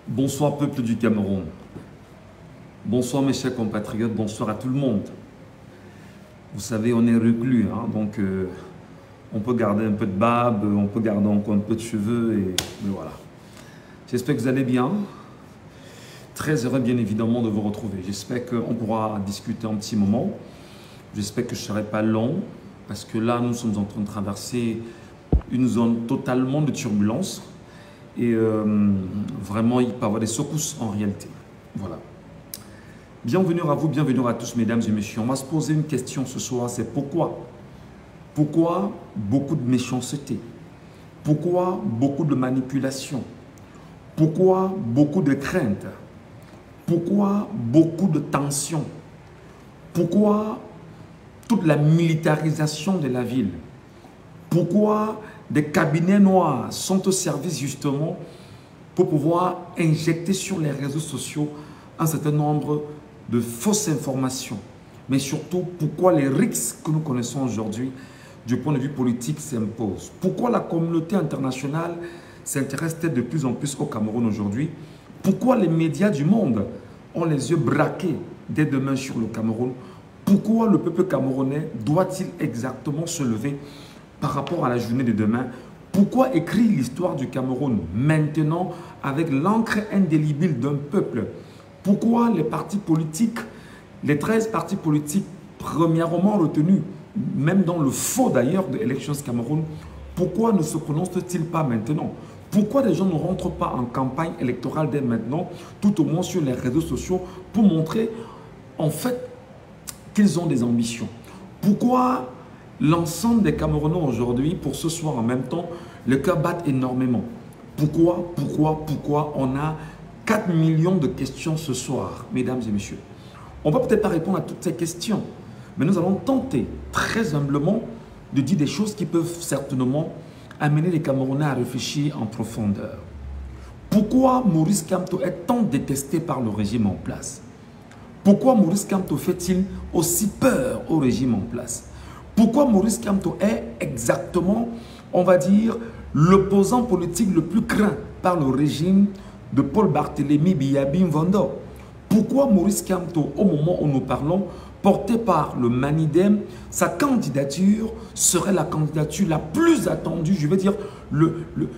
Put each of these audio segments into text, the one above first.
Bonsoir peuple du Cameroun. Bonsoir mes chers compatriotes, bonsoir à tout le monde. Vous savez, on est reclus, hein, donc on peut garder un peu de barbe, on peut garder encore un peu de cheveux, mais voilà. J'espère que vous allez bien. Très heureux bien évidemment de vous retrouver. J'espère qu'on pourra discuter un petit moment. J'espère que je ne serai pas long, parce que là nous sommes en train de traverser une zone totalement de turbulence. Et vraiment, il peut y avoir des secousses en réalité. Voilà. Bienvenue à vous, bienvenue à tous, mesdames et messieurs. On va se poser une question ce soir, c'est pourquoi? Pourquoi beaucoup de méchanceté? Pourquoi beaucoup de manipulation? Pourquoi beaucoup de crainte? Pourquoi beaucoup de tension? Pourquoi toute la militarisation de la ville? Pourquoi des cabinets noirs sont au service justement pour pouvoir injecter sur les réseaux sociaux un certain nombre de fausses informations? Mais surtout, pourquoi les risques que nous connaissons aujourd'hui du point de vue politique s'imposent? Pourquoi la communauté internationale s'intéresse de plus en plus au Cameroun aujourd'hui? Pourquoi les médias du monde ont les yeux braqués dès demain sur le Cameroun? Pourquoi le peuple camerounais doit-il exactement se lever par rapport à la journée de demain? Pourquoi écrire l'histoire du Cameroun maintenant avec l'encre indélébile d'un peuple? Pourquoi les partis politiques, les 13 partis politiques premièrement retenus, même dans le faux d'ailleurs de Elections Cameroun, pourquoi ne se prononcent-ils pas maintenant? Pourquoi les gens ne rentrent pas en campagne électorale dès maintenant, tout au moins sur les réseaux sociaux, pour montrer en fait qu'ils ont des ambitions? Pourquoi l'ensemble des Camerounais aujourd'hui, pour ce soir en même temps, le cœur bat énormément? Pourquoi on a 4 millions de questions ce soir, mesdames et messieurs? On ne va peut-être pas répondre à toutes ces questions, mais nous allons tenter très humblement de dire des choses qui peuvent certainement amener les Camerounais à réfléchir en profondeur. Pourquoi Maurice Kamto est tant détesté par le régime en place? Pourquoi Maurice Kamto fait-il aussi peur au régime en place? Pourquoi Maurice Kamto est exactement, on va dire, l'opposant politique le plus craint par le régime de Paul Barthélémy Biyabi Mvondo? Pourquoi Maurice Kamto, au moment où nous parlons, porté par le Manidem, sa candidature serait la candidature la plus attendue, je veux dire,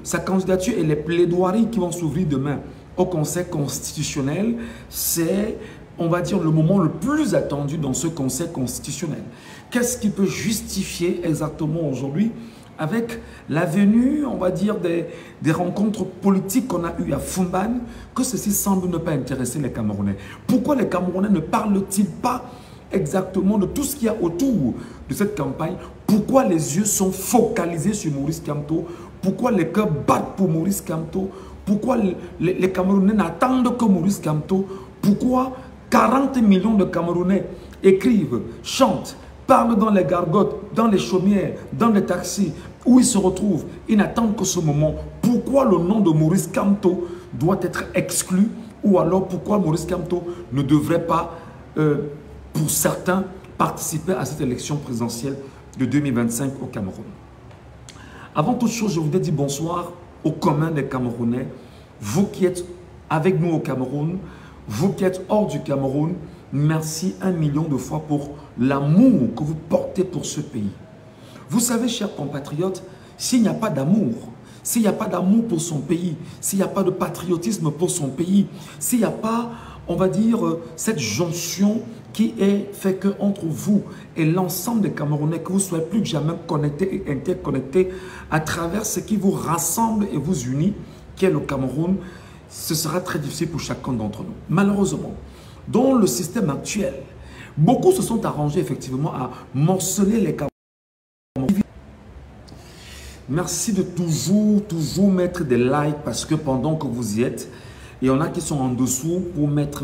sa candidature et les plaidoiries qui vont s'ouvrir demain au Conseil constitutionnel, c'est, on va dire, le moment le plus attendu dans ce Conseil constitutionnel. Qu'est-ce qui peut justifier exactement aujourd'hui avec la venue, on va dire, des rencontres politiques qu'on a eues à Fumban, que ceci semble ne pas intéresser les Camerounais? Pourquoi les Camerounais ne parlent-ils pas exactement de tout ce qu'il y a autour de cette campagne? Pourquoi les yeux sont focalisés sur Maurice Kamto? Pourquoi les cœurs battent pour Maurice Kamto? Pourquoi les Camerounais n'attendent que Maurice Kamto? Pourquoi 40 millions de Camerounais écrivent, chantent, parlent dans les gargotes, dans les chaumières, dans les taxis, où ils se retrouvent? Ils n'attendent que ce moment. Pourquoi le nom de Maurice Kamto doit être exclu? Ou alors pourquoi Maurice Kamto ne devrait pas, pour certains, participer à cette élection présidentielle de 2025 au Cameroun? Avant toute chose, je voudrais dire bonsoir au commun des Camerounais. Vous qui êtes avec nous au Cameroun, vous qui êtes hors du Cameroun, merci 1 million de fois pour l'amour que vous portez pour ce pays. Vous savez, chers compatriotes, s'il n'y a pas d'amour, s'il n'y a pas d'amour pour son pays, s'il n'y a pas de patriotisme pour son pays, s'il n'y a pas, on va dire, cette jonction qui est fait que entre vous et l'ensemble des Camerounais, que vous soyez plus que jamais connectés et interconnectés à travers ce qui vous rassemble et vous unit, qui est le Cameroun, ce sera très difficile pour chacun d'entre nous. Malheureusement, dans le système actuel, beaucoup se sont arrangés effectivement à morceler les Camerounais. Merci de toujours mettre des likes, parce que pendant que vous y êtes, il y en a qui sont en dessous pour mettre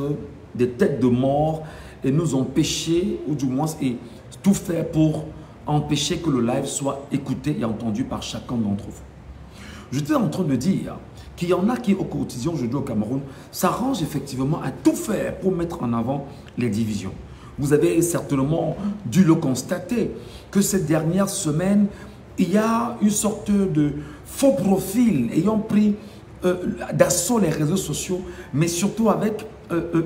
des têtes de mort et nous empêcher, ou du moins et tout faire pour empêcher que le live soit écouté et entendu par chacun d'entre vous. J'étais en train de dire qu'il y en a qui au quotidien aujourd'hui au Cameroun s'arrangent effectivement à tout faire pour mettre en avant les divisions. Vous avez certainement dû le constater que ces dernières semaines, il y a une sorte de faux profil ayant pris d'assaut les réseaux sociaux, mais surtout avec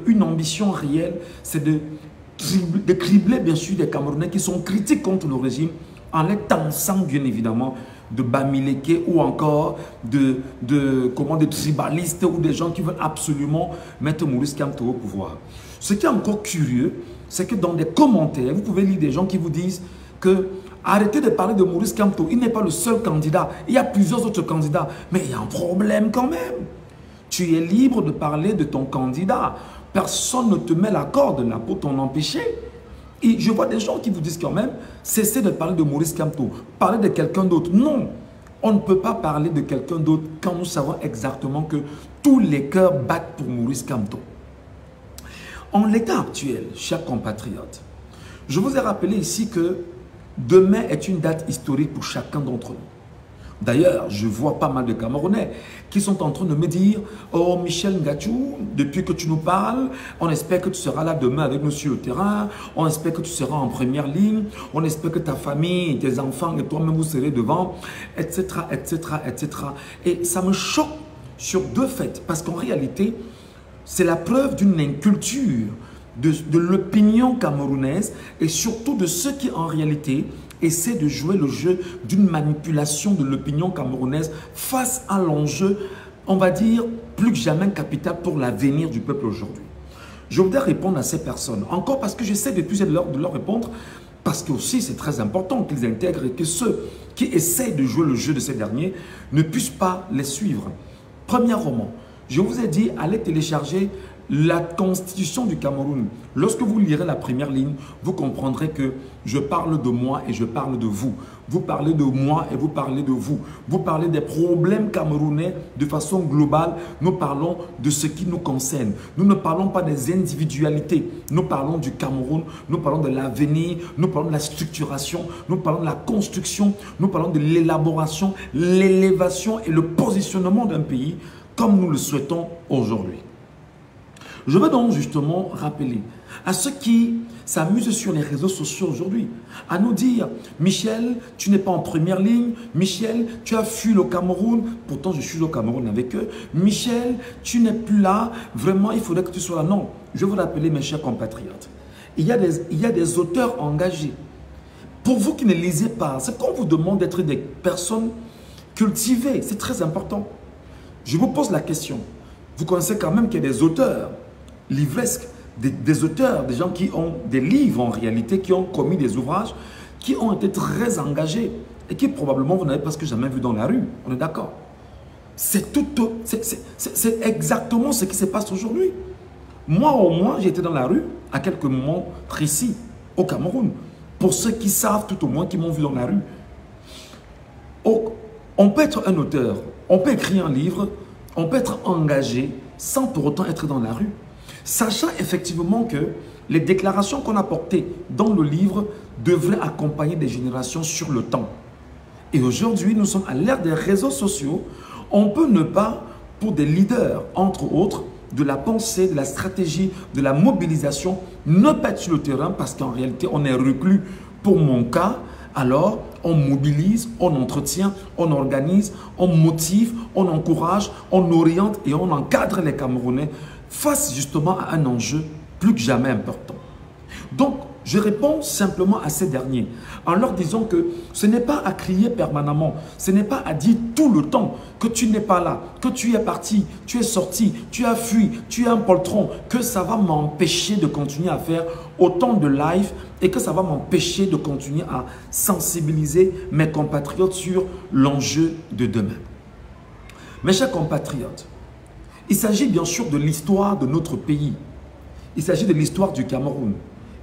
une ambition réelle, c'est de cribler bien sûr des Camerounais qui sont critiques contre le régime, en les tensant bien évidemment de Bamileke ou encore de tribalistes ou des gens qui veulent absolument mettre Maurice Kamto au pouvoir. Ce qui est encore curieux, c'est que dans des commentaires, vous pouvez lire des gens qui vous disent que arrêtez de parler de Maurice Kamto, il n'est pas le seul candidat, il y a plusieurs autres candidats, mais il y a un problème quand même. Tu es libre de parler de ton candidat, personne ne te met la corde là pour t'en empêcher. Et je vois des gens qui vous disent quand même, cessez de parler de Maurice Kamto, parlez de quelqu'un d'autre. Non, on ne peut pas parler de quelqu'un d'autre quand nous savons exactement que tous les cœurs battent pour Maurice Kamto. En l'état actuel, chers compatriotes, je vous ai rappelé ici que demain est une date historique pour chacun d'entre nous. D'ailleurs, je vois pas mal de Camerounais qui sont en train de me dire « Oh Michel Ngachou, depuis que tu nous parles, on espère que tu seras là demain avec nous sur le terrain, on espère que tu seras en première ligne, on espère que ta famille, tes enfants et toi-même vous serez devant, etc. etc. etc. » Et ça me choque sur deux faits, parce qu'en réalité, c'est la preuve d'une inculture de l'opinion camerounaise et surtout de ceux qui en réalité essaie de jouer le jeu d'une manipulation de l'opinion camerounaise face à l'enjeu, on va dire, plus que jamais capital pour l'avenir du peuple aujourd'hui. Je voudrais répondre à ces personnes, encore parce que j'essaie de leur répondre, parce que aussi c'est très important qu'ils intègrent et que ceux qui essaient de jouer le jeu de ces derniers ne puissent pas les suivre. Premièrement, je vous ai dit, allez télécharger la Constitution du Cameroun. Lorsque vous lirez la première ligne, vous comprendrez que je parle de moi et je parle de vous. Vous parlez de moi et vous parlez de vous. Vous parlez des problèmes camerounais de façon globale. Nous parlons de ce qui nous concerne. Nous ne parlons pas des individualités. Nous parlons du Cameroun. Nous parlons de l'avenir. Nous parlons de la structuration. Nous parlons de la construction. Nous parlons de l'élaboration, l'élévation et le positionnement d'un pays comme nous le souhaitons aujourd'hui. Je veux donc justement rappeler à ceux qui s'amusent sur les réseaux sociaux aujourd'hui, à nous dire « Michel, tu n'es pas en première ligne. Michel, tu as fui le Cameroun. Pourtant, je suis au Cameroun avec eux. Michel, tu n'es plus là. Vraiment, il faudrait que tu sois là. » Non, je veux vous rappeler, mes chers compatriotes, il y a des auteurs engagés. Pour vous qui ne lisez pas, c'est qu'on vous demande d'être des personnes cultivées. C'est très important. Je vous pose la question. Vous connaissez quand même qu'il y a des auteurs livresques, des auteurs, des gens qui ont des livres en réalité, qui ont commis des ouvrages, qui ont été très engagés et qui probablement vous n'avez presque jamais vu dans la rue. On est d'accord? C'est exactement ce qui se passe aujourd'hui. Moi au moins, j'ai été dans la rue à quelques moments précis au Cameroun. Pour ceux qui savent tout au moins, qui m'ont vu dans la rue. On peut être un auteur, on peut écrire un livre, on peut être engagé sans pour autant être dans la rue. Sachant effectivement que les déclarations qu'on a portées dans le livre devraient accompagner des générations sur le temps. Et aujourd'hui, nous sommes à l'ère des réseaux sociaux. On peut ne pas, pour des leaders, entre autres, de la pensée, de la stratégie, de la mobilisation, ne pas être sur le terrain parce qu'en réalité, on est reclus. Pour mon cas, alors on mobilise, on entretient, on organise, on motive, on encourage, on oriente et on encadre les Camerounais face justement à un enjeu plus que jamais important. Donc, je réponds simplement à ces derniers en leur disant que ce n'est pas à crier permanemment, ce n'est pas à dire tout le temps que tu n'es pas là, que tu es parti, tu es sorti, tu as fui, tu es un poltron, que ça va m'empêcher de continuer à faire autant de live et que ça va m'empêcher de continuer à sensibiliser mes compatriotes sur l'enjeu de demain. Mes chers compatriotes, il s'agit bien sûr de l'histoire de notre pays. Il s'agit de l'histoire du Cameroun.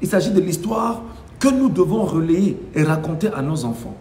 Il s'agit de l'histoire que nous devons relayer et raconter à nos enfants.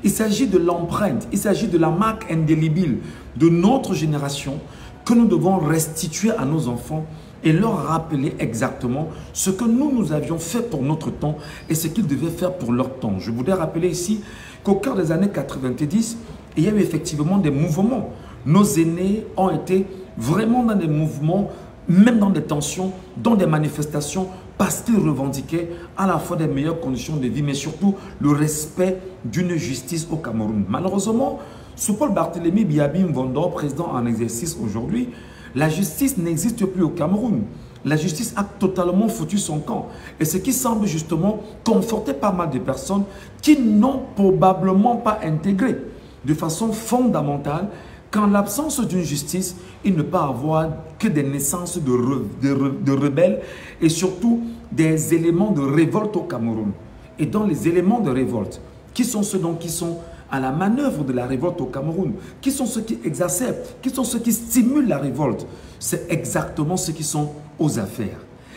Il s'agit de l'empreinte, il s'agit de la marque indélébile de notre génération que nous devons restituer à nos enfants et leur rappeler exactement ce que nous avions fait pour notre temps et ce qu'ils devaient faire pour leur temps. Je voudrais rappeler ici qu'au cœur des années 90, il y a eu effectivement des mouvements. Nos aînés ont été vraiment dans des mouvements, même dans des tensions, dans des manifestations, parce qu'ils revendiquaient à la fois des meilleures conditions de vie, mais surtout le respect d'une justice au Cameroun. Malheureusement, Sous Paul Barthélémy Biabi Mvondo, président en exercice aujourd'hui, la justice n'existe plus au Cameroun. La justice a totalement foutu son camp. Et ce qui semble justement conforter pas mal de personnes qui n'ont probablement pas intégré de façon fondamentale qu'en l'absence d'une justice, il ne peut y avoir que des naissances de rebelles et surtout des éléments de révolte au Cameroun. Et dans les éléments de révolte, qui sont ceux donc qui sont à la manœuvre de la révolte au Cameroun, qui sont ceux qui exacerbent, qui sont ceux qui stimulent la révolte, c'est exactement ceux qui sont aux affaires.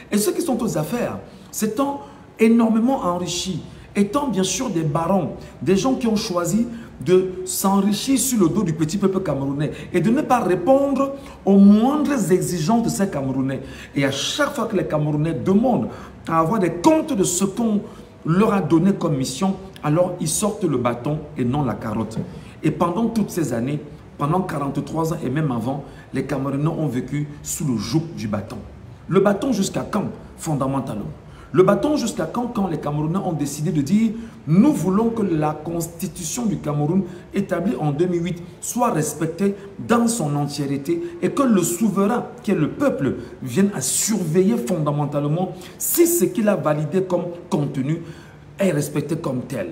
Et ceux qui sont aux affaires, s'étant énormément enrichis, étant bien sûr des barons, des gens qui ont choisi de s'enrichir sur le dos du petit peuple camerounais et de ne pas répondre aux moindres exigences de ces Camerounais. Et à chaque fois que les Camerounais demandent à avoir des comptes de ce qu'on leur a donné comme mission, alors ils sortent le bâton et non la carotte. Et pendant toutes ces années, pendant 43 ans et même avant, les Camerounais ont vécu sous le joug du bâton. Le bâton jusqu'à quand, fondamentalement? Le bâton jusqu'à quand les Camerounais ont décidé de dire « Nous voulons que la constitution du Cameroun établie en 2008 soit respectée dans son entièreté et que le souverain, qui est le peuple, vienne à surveiller fondamentalement si ce qu'il a validé comme contenu est respecté comme tel. »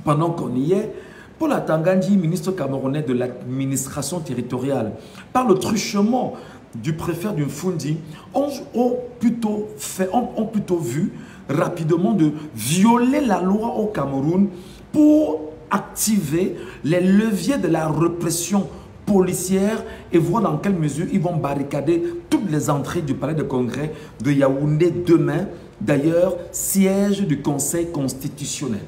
Pendant qu'on y est, Paul Atangandi, ministre camerounais de l'administration territoriale, par le truchement du préfet du Mfundi, ont plutôt vu rapidement de violer la loi au Cameroun pour activer les leviers de la répression policière et voir dans quelle mesure ils vont barricader toutes les entrées du palais de congrès de Yaoundé demain, d'ailleurs siège du Conseil constitutionnel.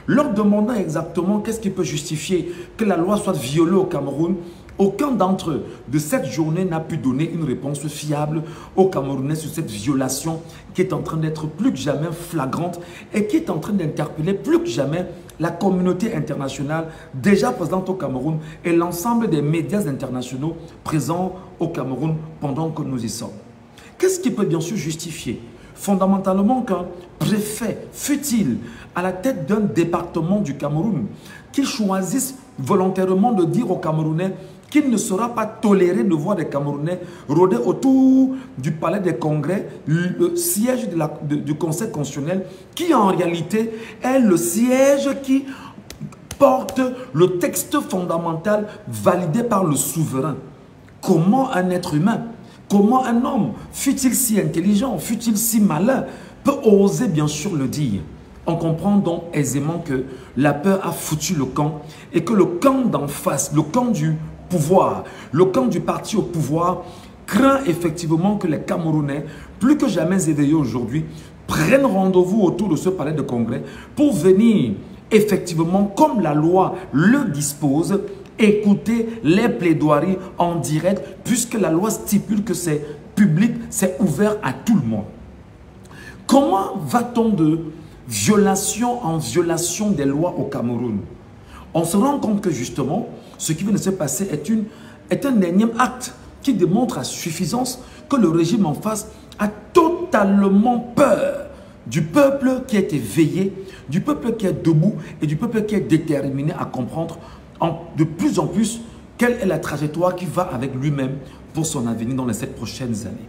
Leur demandant exactement qu'est-ce qui peut justifier que la loi soit violée au Cameroun, aucun d'entre eux de cette journée n'a pu donner une réponse fiable aux Camerounais sur cette violation qui est en train d'être plus que jamais flagrante et qui est en train d'interpeller plus que jamais la communauté internationale déjà présente au Cameroun et l'ensemble des médias internationaux présents au Cameroun pendant que nous y sommes. Qu'est-ce qui peut bien sûr justifier fondamentalement qu'un préfet, fut-il à la tête d'un département du Cameroun, qui choisisse volontairement de dire aux Camerounais qu'il ne sera pas toléré de voir des Camerounais rôder autour du palais des congrès, le siège du Conseil constitutionnel, qui en réalité est le siège qui porte le texte fondamental validé par le souverain. Comment un être humain, comment un homme, fut-il si intelligent, fut-il si malin, peut oser bien sûr le dire? On comprend donc aisément que la peur a foutu le camp et que le camp d'en face, le camp du pouvoir, le camp du parti au pouvoir, craint effectivement que les Camerounais, plus que jamais éveillés aujourd'hui, prennent rendez-vous autour de ce palais de congrès pour venir effectivement, comme la loi le dispose, écouter les plaidoiries en direct, puisque la loi stipule que c'est public, c'est ouvert à tout le monde. Comment va-t-on de violation en violation des lois au Cameroun? On se rend compte que justement, ce qui vient de se passer est un énième acte qui démontre à suffisance que le régime en face a totalement peur du peuple qui a été veillé, du peuple qui est debout et du peuple qui est déterminé à comprendre de plus en plus quelle est la trajectoire qui va avec lui-même pour son avenir dans les 7 prochaines années.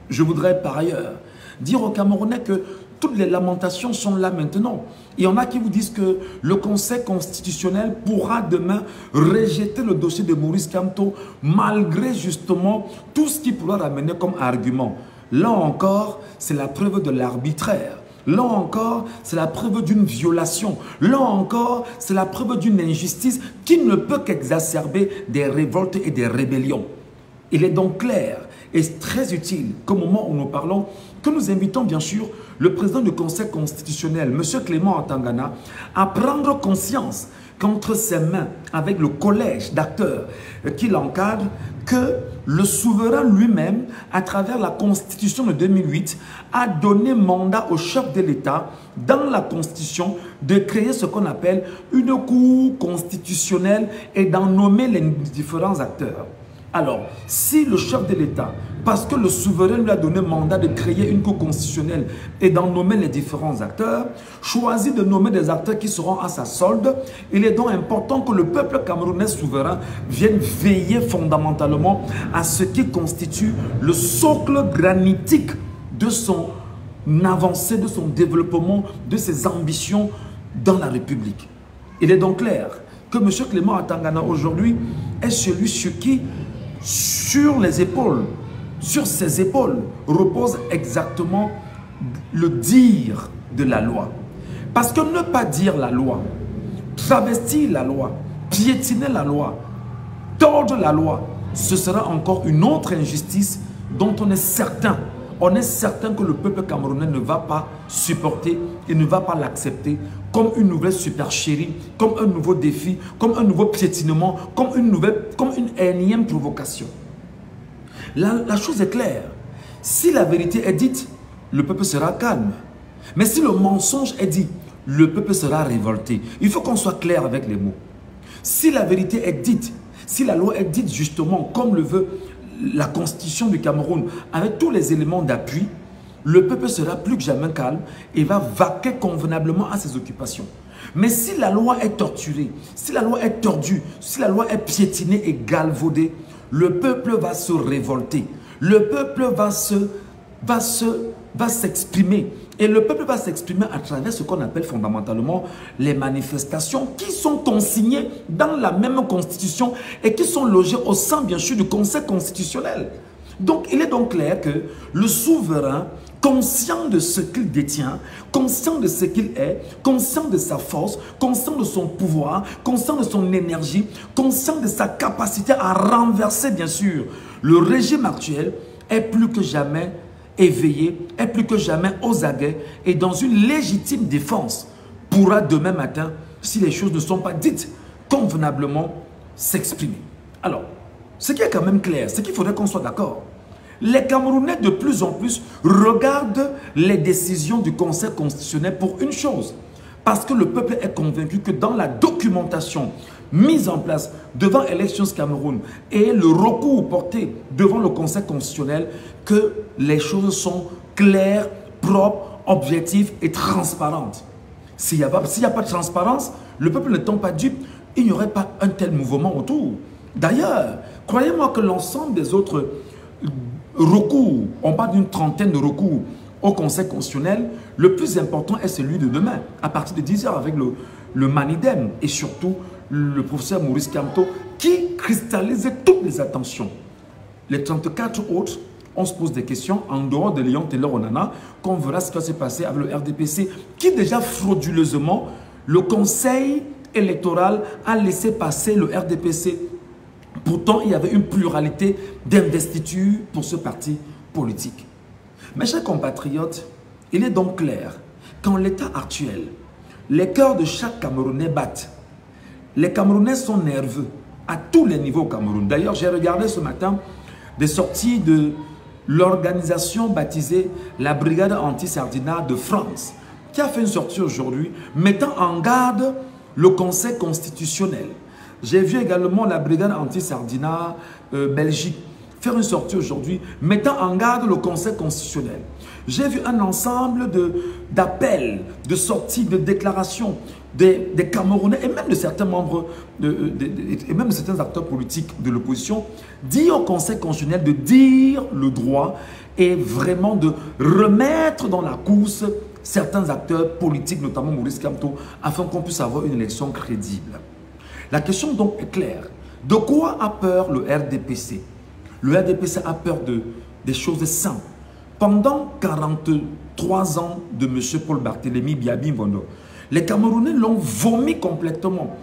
Je voudrais par ailleurs dire aux Camerounais que toutes les lamentations sont là maintenant. Il y en a qui vous disent que le Conseil constitutionnel pourra demain rejeter le dossier de Maurice Kamto malgré justement tout ce qu'il pourra ramener comme argument. Là encore, c'est la preuve de l'arbitraire. Là encore, c'est la preuve d'une violation. Là encore, c'est la preuve d'une injustice qui ne peut qu'exacerber des révoltes et des rébellions. Il est donc clair et très utile qu'au moment où nous parlons, que nous invitons bien sûr le président du Conseil constitutionnel, M. Clément Atangana, à prendre conscience qu'entre ses mains, avec le collège d'acteurs qui l'encadre, que le souverain lui-même, à travers la Constitution de 2008, a donné mandat au chef de l'État, dans la Constitution, de créer ce qu'on appelle une cour constitutionnelle et d'en nommer les différents acteurs. Alors, si le chef de l'État, parce que le souverain lui a donné mandat de créer une cour constitutionnelle et d'en nommer les différents acteurs, choisit de nommer des acteurs qui seront à sa solde, il est donc important que le peuple camerounais souverain vienne veiller fondamentalement à ce qui constitue le socle granitique de son avancée, de son développement, de ses ambitions dans la République. Il est donc clair que M. Clément Atangana aujourd'hui est celui sur qui, sur ses épaules, repose exactement le dire de la loi. Parce que ne pas dire la loi, travestir la loi, piétiner la loi, tordre la loi, ce sera encore une autre injustice dont on est certain que le peuple camerounais ne va pas supporter et ne va pas l'accepter comme une nouvelle supercherie, comme un nouveau défi, comme un nouveau piétinement, comme une énième provocation. La chose est claire. Si la vérité est dite, le peuple sera calme. Mais si le mensonge est dit, le peuple sera révolté. Il faut qu'on soit clair avec les mots. Si la vérité est dite, si la loi est dite justement comme le veut la constitution du Cameroun, avec tous les éléments d'appui, le peuple sera plus que jamais calme et va vaquer convenablement à ses occupations. Mais si la loi est torturée, si la loi est tordue, si la loi est piétinée et galvaudée, le peuple va se révolter. Le peuple va s'exprimer. Et le peuple va s'exprimer à travers ce qu'on appelle fondamentalement les manifestations qui sont consignées dans la même constitution et qui sont logées au sein, bien sûr, du Conseil constitutionnel. Donc, il est donc clair que le souverain, conscient de ce qu'il détient, conscient de ce qu'il est, conscient de sa force, conscient de son pouvoir, conscient de son énergie, conscient de sa capacité à renverser, bien sûr, le régime actuel, est plus que jamais éveillé, est plus que jamais aux aguets et dans une légitime défense pourra demain matin, si les choses ne sont pas dites convenablement, s'exprimer. Alors, ce qui est quand même clair, c'est qu'il faudrait qu'on soit d'accord. Les Camerounais de plus en plus regardent les décisions du Conseil constitutionnel pour une chose. Parce que le peuple est convaincu que dans la documentation mise en place devant Elections Cameroun et le recours porté devant le Conseil constitutionnel, que les choses sont claires, propres, objectives et transparentes. S'il n'y a pas de transparence, le peuple n'étant pas dupe, il n'y aurait pas un tel mouvement autour. D'ailleurs, croyez-moi que l'ensemble des autres recours, on parle d'une trentaine de recours au Conseil constitutionnel, le plus important est celui de demain, à partir de 10 h avec le Manidem et surtout le professeur Maurice Kamto qui cristallise toutes les attentions. Les 34 autres, on se pose des questions en dehors de Léon Taylor Onana, qu'on verra ce qui va se passer avec le RDPC qui déjà frauduleusement, le Conseil électoral a laissé passer le RDPC. Pourtant, il y avait une pluralité d'investiture pour ce parti politique. Mes chers compatriotes, il est donc clair qu'en l'état actuel, les cœurs de chaque Camerounais battent. Les Camerounais sont nerveux à tous les niveaux au Cameroun. D'ailleurs, j'ai regardé ce matin des sorties de l'organisation baptisée la Brigade Anti-Sardinat de France, qui a fait une sortie aujourd'hui mettant en garde le Conseil constitutionnel. J'ai vu également la Brigade Anti-Sardinat Belgique faire une sortie aujourd'hui mettant en garde le Conseil constitutionnel. J'ai vu un ensemble d'appels, de sorties, de déclarations des Camerounais et même de certains membres, et même de certains acteurs politiques de l'opposition, dire au Conseil constitutionnel de dire le droit et vraiment de remettre dans la course certains acteurs politiques, notamment Maurice Kamto, afin qu'on puisse avoir une élection crédible. La question donc est claire. De quoi a peur le RDPC? Le RDPC a peur des choses simples. Pendant 43 ans de M. Paul Barthélémy Biabi Mvondo, les Camerounais l'ont vomi complètement.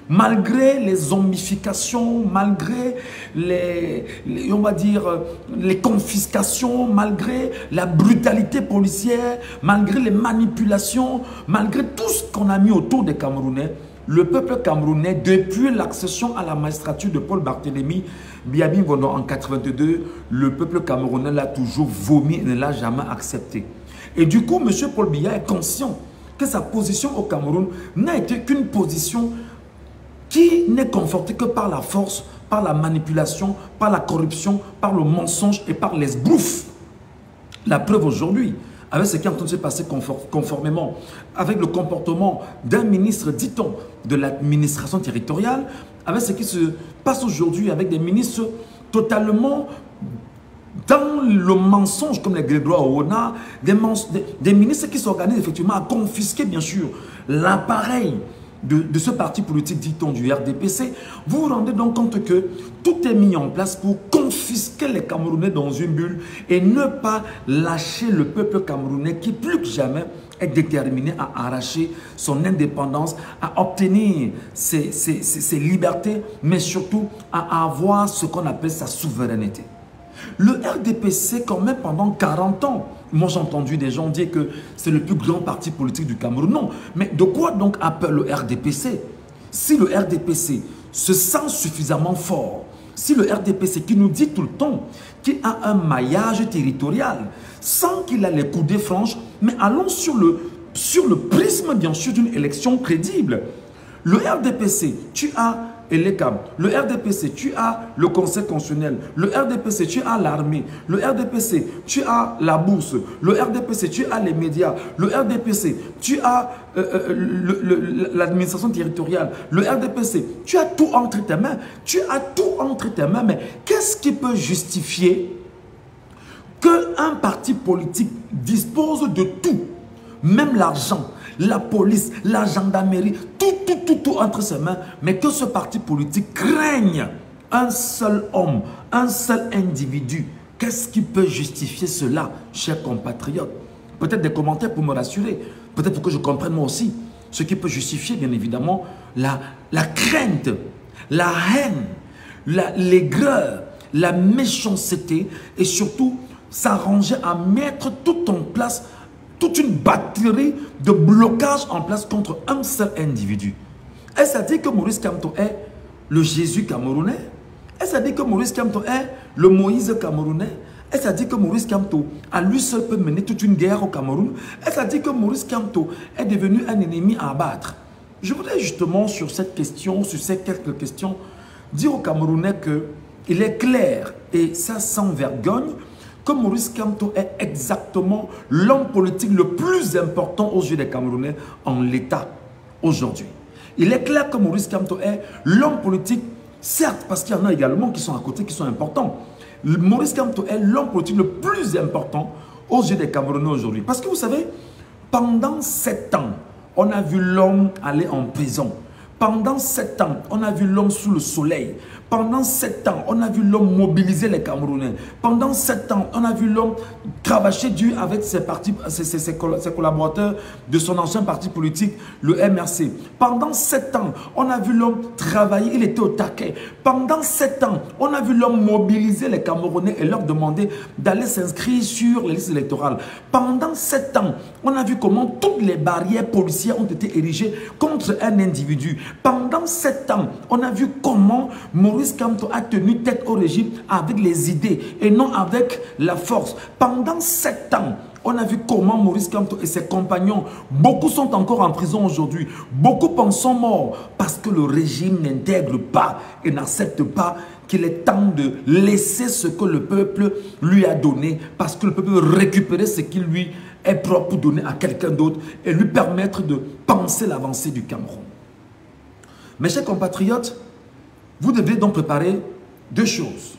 Malgré les zombifications, malgré on va dire, les confiscations, malgré la brutalité policière, malgré les manipulations, malgré tout ce qu'on a mis autour des Camerounais, le peuple camerounais, depuis l'accession à la magistrature de Paul Barthélémy Biabi Mvondo en 82, le peuple camerounais l'a toujours vomi et ne l'a jamais accepté. Et du coup, M. Paul Biya est conscient que sa position au Cameroun n'a été qu'une position qui n'est confortée que par la force, par la manipulation, par la corruption, par le mensonge et par l'esbrouf. La preuve aujourd'hui, avec ce qui est en train de se passer conformément avec le comportement d'un ministre, dit-on, de l'administration territoriale, avec ce qui se passe aujourd'hui avec des ministres totalement dans le mensonge, comme les Grégoire Oona, des ministres qui s'organisent effectivement à confisquer, bien sûr, l'appareil de ce parti politique, dit-on, du RDPC. Vous vous rendez donc compte que tout est mis en place pour confisquer les Camerounais dans une bulle et ne pas lâcher le peuple camerounais qui, plus que jamais, est déterminé à arracher son indépendance, à obtenir ses libertés, mais surtout à avoir ce qu'on appelle sa souveraineté. Le RDPC, quand même, pendant 40 ans, moi j'ai entendu des gens dire que c'est le plus grand parti politique du Cameroun. Non, mais de quoi donc a peur le RDPC? Si le RDPC se sent suffisamment fort, si le RDPC qui nous dit tout le temps qu'il a un maillage territorial, sans qu'il a les coudées franches, mais allons sur le prisme, bien sûr, d'une élection crédible. Le RDPC, tu as ELECAM, le RDPC, tu as le Conseil constitutionnel, le RDPC, tu as l'armée, le RDPC, tu as la bourse, le RDPC, tu as les médias, le RDPC, tu as l'administration territoriale, le RDPC, tu as tout entre tes mains, mais qu'est-ce qui peut justifier qu'un parti politique dispose de tout, même l'argent, la police, la gendarmerie, tout entre ses mains, mais que ce parti politique craigne un seul homme, un seul individu? Qu'est-ce qui peut justifier cela, chers compatriotes? Peut-être des commentaires pour me rassurer, peut-être pour que je comprenne moi aussi. Ce qui peut justifier, bien évidemment, la crainte, la haine, l'aigreur, la méchanceté et surtout s'arranger à mettre tout en place, toute une batterie de blocage en place contre un seul individu. Est-ce à dire que Maurice Kamto est le Jésus camerounais? Est-ce à dire que Maurice Kamto est le Moïse camerounais? Est-ce à dire que Maurice Kamto, à lui seul, peut mener toute une guerre au Cameroun? Est-ce à dire que Maurice Kamto est devenu un ennemi à abattre? Je voudrais justement sur cette question, sur ces quelques questions, dire aux Camerounais qu'il est clair, et ça sans vergogne, que Maurice Kamto est exactement l'homme politique le plus important aux yeux des Camerounais en l'état aujourd'hui. Il est clair que Maurice Kamto est l'homme politique, certes, parce qu'il y en a également qui sont à côté, qui sont importants. Maurice Kamto est l'homme politique le plus important aux yeux des Camerounais aujourd'hui. Parce que vous savez, pendant 7 ans, on a vu l'homme aller en prison. Pendant 7 ans, on a vu l'homme sous le soleil. Pendant 7 ans, on a vu l'homme mobiliser les Camerounais. Pendant 7 ans, on a vu l'homme cravacher dur avec ses collaborateurs de son ancien parti politique, le MRC. Pendant 7 ans, on a vu l'homme travailler, il était au taquet. Pendant 7 ans, on a vu l'homme mobiliser les Camerounais et leur demander d'aller s'inscrire sur les listes électorales. Pendant 7 ans, on a vu comment toutes les barrières policières ont été érigées contre un individu. Pendant 7 ans, on a vu comment Maurice Kamto a tenu tête au régime avec les idées et non avec la force. Pendant 7 ans, on a vu comment Maurice Kamto et ses compagnons, beaucoup sont encore en prison aujourd'hui, beaucoup en sont morts parce que le régime n'intègre pas et n'accepte pas qu'il est temps de laisser ce que le peuple lui a donné, parce que le peuple veut récupérer ce qui lui est propre pour donner à quelqu'un d'autre et lui permettre de penser l'avancée du Cameroun. Mes chers compatriotes, vous devez donc préparer 2 choses.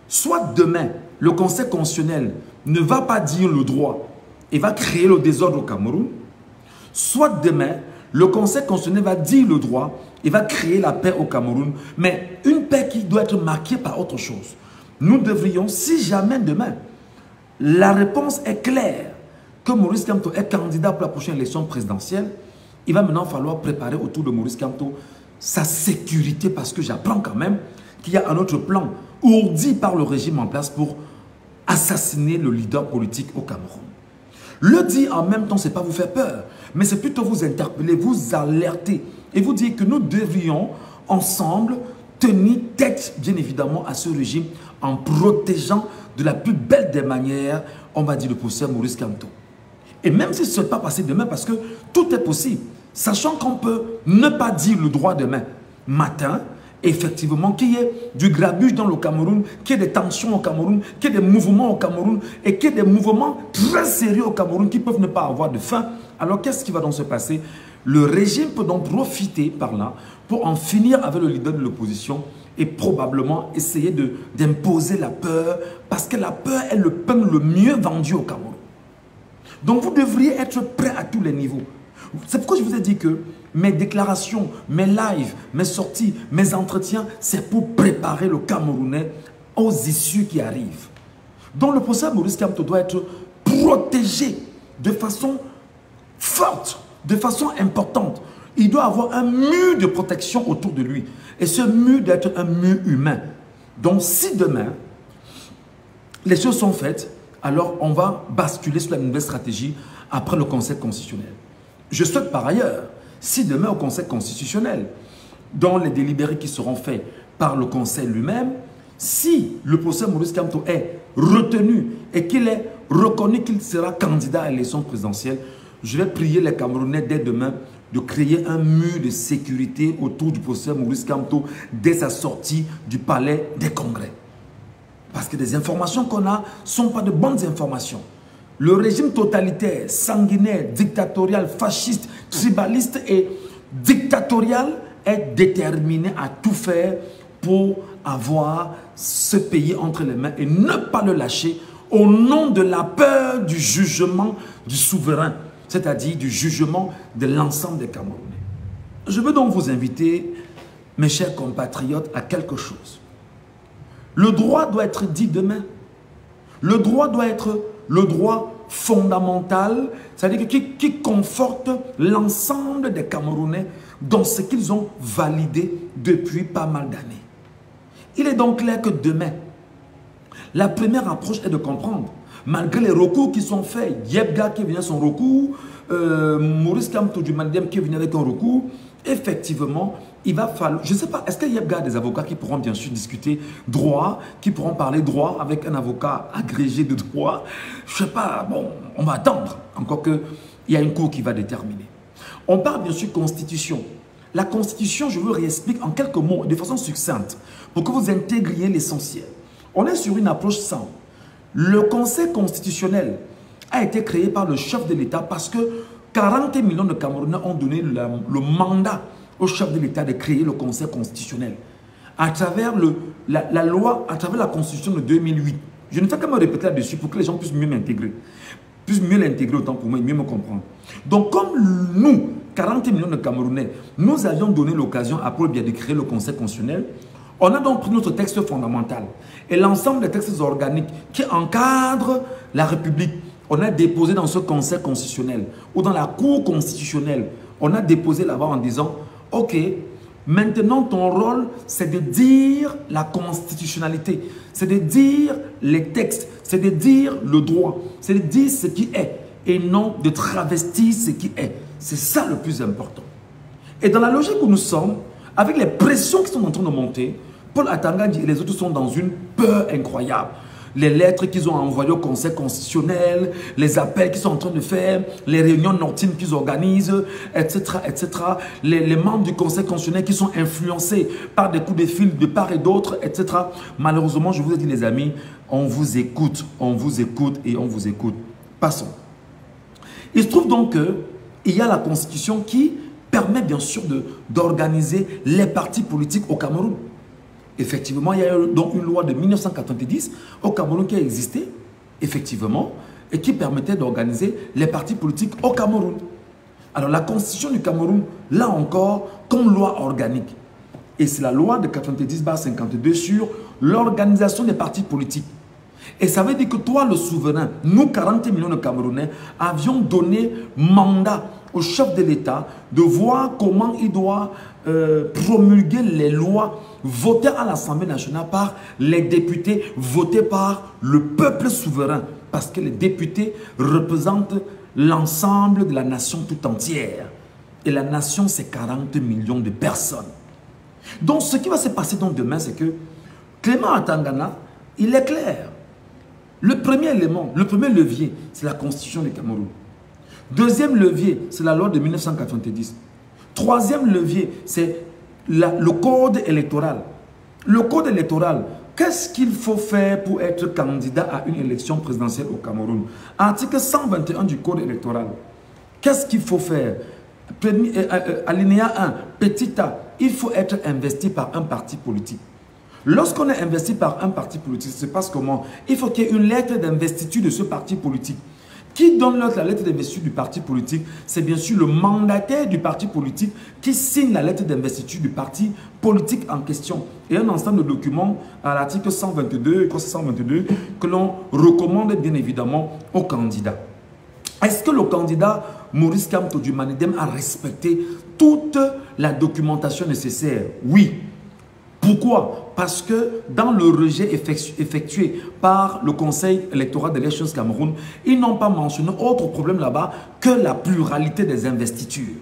Soit demain, le Conseil constitutionnel ne va pas dire le droit et va créer le désordre au Cameroun. Soit demain, le Conseil constitutionnel va dire le droit et va créer la paix au Cameroun. Mais une paix qui doit être marquée par autre chose. Nous devrions, si jamais demain, la réponse est claire, que Maurice Kamto est candidat pour la prochaine élection présidentielle, il va maintenant falloir préparer autour de Maurice Kamto sa sécurité, parce que j'apprends quand même qu'il y a un autre plan ourdi par le régime en place pour assassiner le leader politique au Cameroun. Le dire en même temps, ce n'est pas vous faire peur, mais c'est plutôt vous interpeller, vous alerter et vous dire que nous devrions ensemble tenir tête, bien évidemment, à ce régime en protégeant de la plus belle des manières, on va dire, le professeur Maurice Kamto. Et même si ce n'est pas passé demain, parce que tout est possible, sachant qu'on peut ne pas dire le droit demain matin effectivement, qu'il y ait du grabuge dans le Cameroun, qu'il y ait des tensions au Cameroun, qu'il y ait des mouvements au Cameroun et qu'il y ait des mouvements très sérieux au Cameroun qui peuvent ne pas avoir de fin. Alors, qu'est-ce qui va donc se passer? Le régime peut donc profiter par là pour en finir avec le leader de l'opposition et probablement essayer d'imposer la peur, parce que la peur est le pain le mieux vendu au Cameroun. Donc vous devriez être prêt à tous les niveaux. C'est pourquoi je vous ai dit que mes déclarations, mes lives, mes sorties, mes entretiens, c'est pour préparer le Camerounais aux issues qui arrivent. Donc le professeur Maurice Kamto doit être protégé de façon forte, de façon importante. Il doit avoir un mur de protection autour de lui. Et ce mur doit être un mur humain. Donc si demain, les choses sont faites, alors on va basculer sur la nouvelle stratégie après le Conseil constitutionnel. Je souhaite par ailleurs, si demain au Conseil constitutionnel, dans les délibérés qui seront faits par le Conseil lui-même, si le professeur Maurice Kamto est retenu et qu'il est reconnu qu'il sera candidat à l'élection présidentielle, je vais prier les Camerounais dès demain de créer un mur de sécurité autour du professeur Maurice Kamto dès sa sortie du palais des congrès. Parce que les informations qu'on a ne sont pas de bonnes informations. Le régime totalitaire, sanguinaire, dictatorial, fasciste, tribaliste et dictatorial est déterminé à tout faire pour avoir ce pays entre les mains et ne pas le lâcher au nom de la peur du jugement du souverain, c'est-à-dire du jugement de l'ensemble des Camerounais. Je veux donc vous inviter, mes chers compatriotes, à quelque chose. Le droit doit être dit demain. Le droit doit être le droit fondamental, c'est-à-dire qui conforte l'ensemble des Camerounais dans ce qu'ils ont validé depuis pas mal d'années. Il est donc clair que demain, la première approche est de comprendre, malgré les recours qui sont faits, Yebga qui vient son recours, Maurice Kamto du Mandem qui est venu avec un recours, effectivement, il va falloir, je ne sais pas, est-ce qu'il y a des avocats qui pourront bien sûr discuter droit, qui pourront parler droit avec un avocat agrégé de droit? Je ne sais pas, bon, on va attendre, encore qu'il y a une cour qui va déterminer. On parle bien sûr constitution. La constitution, je vous réexplique en quelques mots, de façon succincte, pour que vous intégriez l'essentiel. On est sur une approche simple. Le Conseil constitutionnel a été créé par le chef de l'État parce que 40 millions de Camerounais ont donné le mandat au chef de l'État de créer le Conseil constitutionnel à travers la loi, à travers la Constitution de 2008. Je ne fais que me répéter là-dessus pour que les gens puissent mieux m'intégrer. Puissent mieux l'intégrer autant pour moi et mieux me comprendre. Donc comme nous, 40 millions de Camerounais, nous avions donné l'occasion à Paul Biya de créer le Conseil constitutionnel, on a donc pris notre texte fondamental et l'ensemble des textes organiques qui encadrent la République. On a déposé dans ce Conseil constitutionnel ou dans la Cour constitutionnelle, on a déposé là-bas en disant « Ok, maintenant ton rôle, c'est de dire la constitutionnalité, c'est de dire les textes, c'est de dire le droit, c'est de dire ce qui est et non de travestir ce qui est. » C'est ça le plus important. Et dans la logique où nous sommes, avec les pressions qui sont en train de monter, Paul Atangadi et les autres sont dans une peur incroyable. Les lettres qu'ils ont envoyées au Conseil constitutionnel, les appels qu'ils sont en train de faire, les réunions nocturnes qu'ils organisent, etc., etc. Les membres du Conseil constitutionnel qui sont influencés par des coups de fil de part et d'autre, etc. Malheureusement, je vous ai dit les amis, on vous écoute et on vous écoute. Passons. Il se trouve donc qu'il y a la Constitution qui permet bien sûr d'organiser les partis politiques au Cameroun. Effectivement, il y a donc une loi de 1990 au Cameroun qui a existé, effectivement, et qui permettait d'organiser les partis politiques au Cameroun. Alors la Constitution du Cameroun, là encore, comme loi organique. Et c'est la loi de 90/52 sur l'organisation des partis politiques. Et ça veut dire que toi, le souverain, nous, 40 millions de Camerounais, avions donné mandat au chef de l'État de voir comment il doit promulguer les lois votées à l'Assemblée nationale par les députés, votées par le peuple souverain. Parce que les députés représentent l'ensemble de la nation tout entière. Et la nation, c'est 40 millions de personnes. Donc, ce qui va se passer donc demain, c'est que Clément Atangana, il est clair. Le premier élément, le premier levier, c'est la Constitution du Cameroun. Deuxième levier, c'est la loi de 1990. Troisième levier, c'est le code électoral. Le code électoral, qu'est-ce qu'il faut faire pour être candidat à une élection présidentielle au Cameroun? Article 121 du code électoral. Qu'est-ce qu'il faut faire? Alinéa 1, petit a, il faut être investi par un parti politique. Lorsqu'on est investi par un parti politique, ça se passe comment? Il faut qu'il y ait une lettre d'investiture de ce parti politique. Qui donne la lettre d'investiture du parti politique? C'est bien sûr le mandataire du parti politique qui signe la lettre d'investiture du parti politique en question. Et un ensemble de documents à l'article 122, que l'on recommande bien évidemment aux candidats. Est-ce que le candidat Maurice Kamto du Manidem a respecté toute la documentation nécessaire? Oui. Pourquoi? Parce que dans le rejet effectué par le Conseil électoral de l'élections Cameroun, ils n'ont pas mentionné autre problème là-bas que la pluralité des investitures.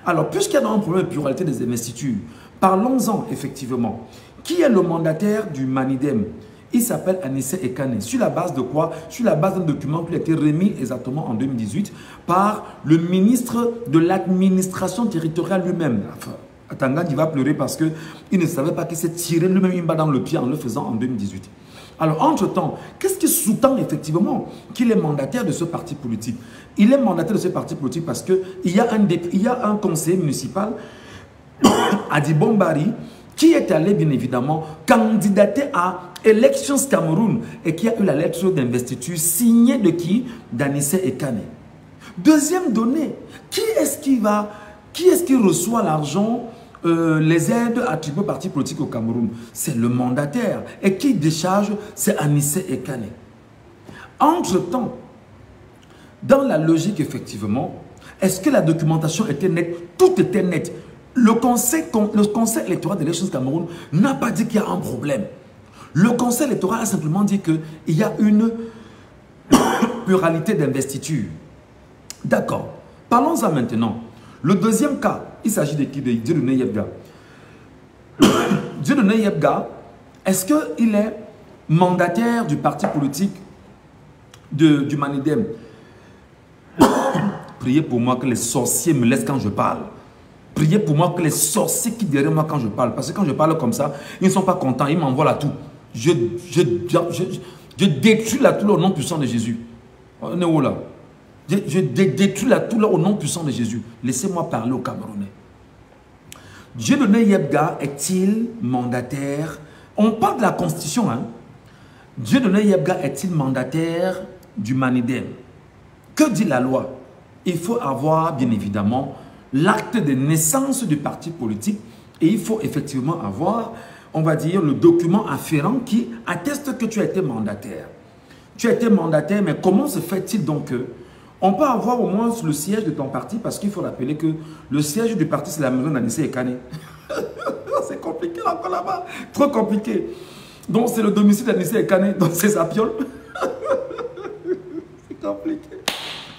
Alors, puisqu'il y a un problème de pluralité des investitures, parlons-en effectivement. Qui est le mandataire du Manidem? Il s'appelle Anissé Ekane. Sur la base de quoi? Sur la base d'un document qui a été remis exactement en 2018 par le ministre de l'administration territoriale lui-même. Enfin, Atangane, il va pleurer parce qu'il ne savait pas qu'il s'est tiré lui-même une balle dans le pied en le faisant en 2018. Alors, entre-temps, qu'est-ce qui sous-tend effectivement qu'il est mandataire de ce parti politique? Il est mandataire de ce parti politique parce qu'il y a un conseiller municipal, Adi Bombari, qui est allé bien évidemment candidater à Elections Cameroun et qui a eu la lettre d'investiture signée de qui? D'Anissé Ekane. Deuxième donnée, qui est-ce qui reçoit l'argent, les aides attribuées au parti politique au Cameroun? C'est le mandataire. Et qui décharge? C'est Anissé Ekane. Entre-temps, dans la logique effectivement, est-ce que la documentation était nette? Tout était net. Le conseil électoral de l'élection Cameroun n'a pas dit qu'il y a un problème. Le conseil électoral a simplement dit qu'il y a une pluralité d'investiture. D'accord. Parlons-en maintenant. Le deuxième cas, il s'agit de qui? De Dieudonné Yebga. Dieudonné Yebga, est-ce qu'il est mandataire du parti politique du Manidem? Priez pour moi que les sorciers me laissent quand je parle. Priez pour moi que les sorciers quittent derrière moi quand je parle. Parce que quand je parle comme ça, ils ne sont pas contents, ils m'envoient la toux. Je détruis la toux au nom puissant de Jésus. On est où là? Je détruis la toux au nom puissant de Jésus. Laissez-moi parler aux Camerounais. Dieudonné Yebga est-il mandataire? On parle de la Constitution. Hein? Dieudonné Yebga est-il mandataire du Manidem? Que dit la loi? Il faut avoir bien évidemment l'acte de naissance du parti politique et il faut effectivement avoir, on va dire, le document afférent qui atteste que tu as été mandataire. Tu as été mandataire, mais comment se fait-il donc que on peut avoir au moins le siège de ton parti parce qu'il faut rappeler que le siège du parti, c'est la maison d'Anissé Ekane. C'est compliqué encore là-bas. Trop compliqué. Donc, c'est le domicile d'Anissé Ekane. Donc, c'est sa piole. C'est compliqué.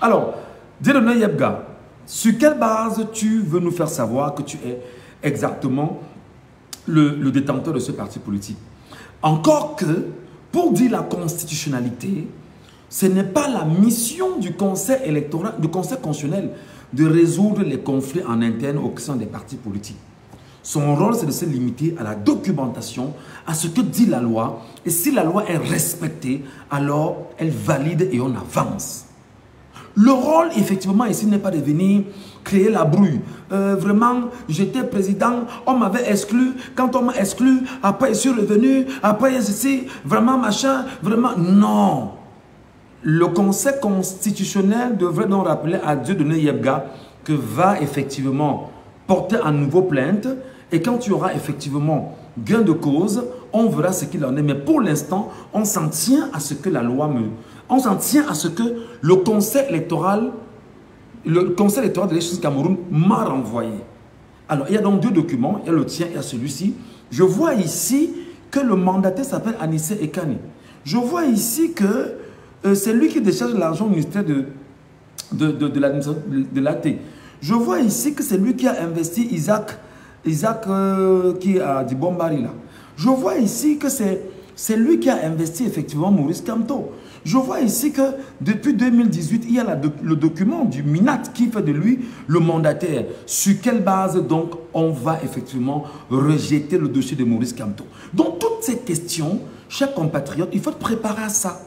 Alors, Dieudonné Yebga, sur quelle base tu veux nous faire savoir que tu es exactement le détenteur de ce parti politique? Encore que, pour dire la constitutionnalité, ce n'est pas la mission du Conseil électoral, du Conseil constitutionnel de résoudre les conflits en interne au sein des partis politiques. Son rôle, c'est de se limiter à la documentation, à ce que dit la loi. Et si la loi est respectée, alors elle valide et on avance. Le rôle, effectivement, ici n'est pas de venir créer la brouille. Vraiment, j'étais président, on m'avait exclu. Quand on m'a exclu, après je suis revenu, après ceci, vraiment machin, vraiment, non. Le Conseil constitutionnel devrait donc rappeler à Dieudonné Yebga que va effectivement porter à nouveau plainte et quand il y aura effectivement gain de cause, on verra ce qu'il en est. Mais pour l'instant, on s'en tient à ce que la loi me... On s'en tient à ce que le Conseil électoral de l'élection Cameroun m'a renvoyé. Alors, il y a donc deux documents, il y a le tien et il y a celui-ci. Je vois ici que le mandataire s'appelle Anissé Ekane. Je vois ici que c'est lui qui décharge l'argent au ministère de l'AT. Je vois ici que c'est lui qui a investi Isaac qui a du Bombari là. Je vois ici que c'est c'est lui qui a investi effectivement Maurice Kamto. Je vois ici que depuis 2018, il y a le document du MINAT qui fait de lui le mandataire. Sur quelle base donc on va effectivement rejeter le dossier de Maurice Kamto? Donc toutes ces questions, chers compatriotes, il faut te préparer à ça.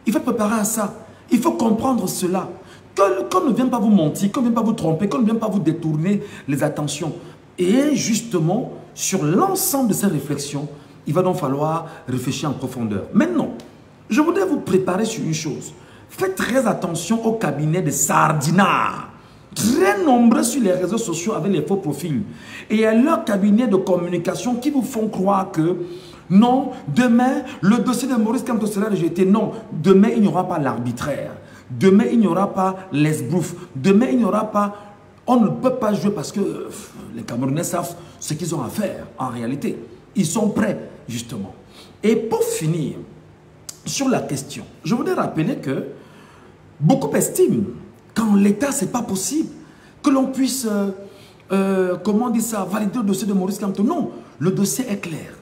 Il faut te préparer à ça. Il faut comprendre cela. Qu'on ne vienne pas vous mentir, qu'on ne vienne pas vous tromper, qu'on ne vienne pas vous détourner les attentions. Et justement, sur l'ensemble de ces réflexions, il va donc falloir réfléchir en profondeur. Maintenant, je voudrais vous préparer sur une chose. Faites très attention au cabinet de sardinards, très nombreux sur les réseaux sociaux avec les faux profils. Et il y a leur cabinet de communication qui vous font croire que non, demain, le dossier de Maurice Kamto sera rejeté. Non, demain, il n'y aura pas l'arbitraire. Demain, il n'y aura pas l'esbrouf. Demain, il n'y aura pas... On ne peut pas jouer parce que les Camerounais savent ce qu'ils ont à faire en réalité. Ils sont prêts, justement. Et pour finir, sur la question, je voudrais rappeler que beaucoup estiment qu'en l'État, ce n'est pas possible que l'on puisse, comment dire ça, valider le dossier de Maurice Kamto. Non, le dossier est clair.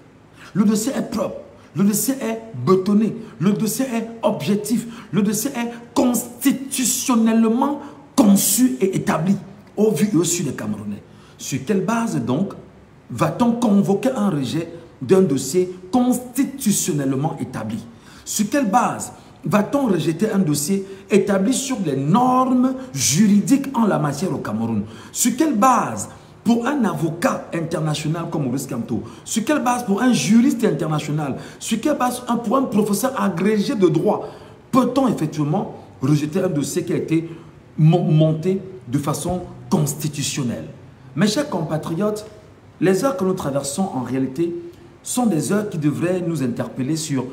Le dossier est propre. Le dossier est bétonné. Le dossier est objectif. Le dossier est constitutionnellement conçu et établi au vu et au su des Camerounais. Sur quelle base donc va-t-on convoquer un rejet d'un dossier constitutionnellement établi? Sur quelle base va-t-on rejeter un dossier établi sur les normes juridiques en la matière au Cameroun? Sur quelle base, pour un avocat international comme Maurice Kamto, sur quelle base pour un juriste international, sur quelle base pour un professeur agrégé de droit, peut-on effectivement rejeter un dossier qui a été monté de façon constitutionnelle? Mes chers compatriotes, les heures que nous traversons en réalité sont des heures qui devraient nous interpeller sur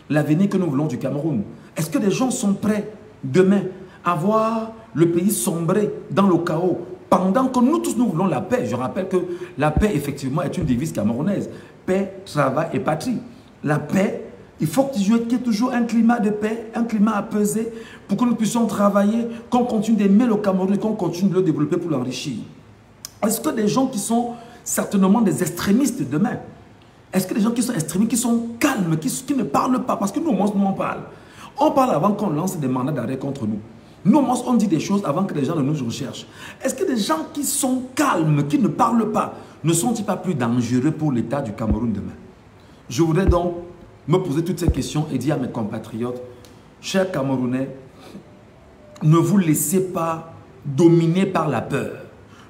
l'avenir que nous voulons du Cameroun. Est-ce que les gens sont prêts demain à voir le pays sombrer dans le chaos pendant que nous tous nous voulons la paix? Je rappelle que la paix effectivement est une devise camerounaise. Paix, travail et patrie. La paix, il faut qu'il y ait toujours un climat de paix, un climat apaisé pour que nous puissions travailler, qu'on continue d'aimer le Cameroun et qu'on continue de le développer pour l'enrichir. Est-ce que des gens qui sont certainement des extrémistes demain, est-ce que des gens qui sont extrémistes, qui sont calmes, qui ne parlent pas, parce que nous au moins nous on parle. On parle avant qu'on lance des mandats d'arrêt contre nous. Nous au moins on dit des choses avant que les gens ne nous recherchent. Est-ce que des gens qui sont calmes, qui ne parlent pas, ne sont-ils pas plus dangereux pour l'État du Cameroun demain? Je voudrais donc me poser toutes ces questions et dire à mes compatriotes, chers Camerounais, ne vous laissez pas dominer par la peur.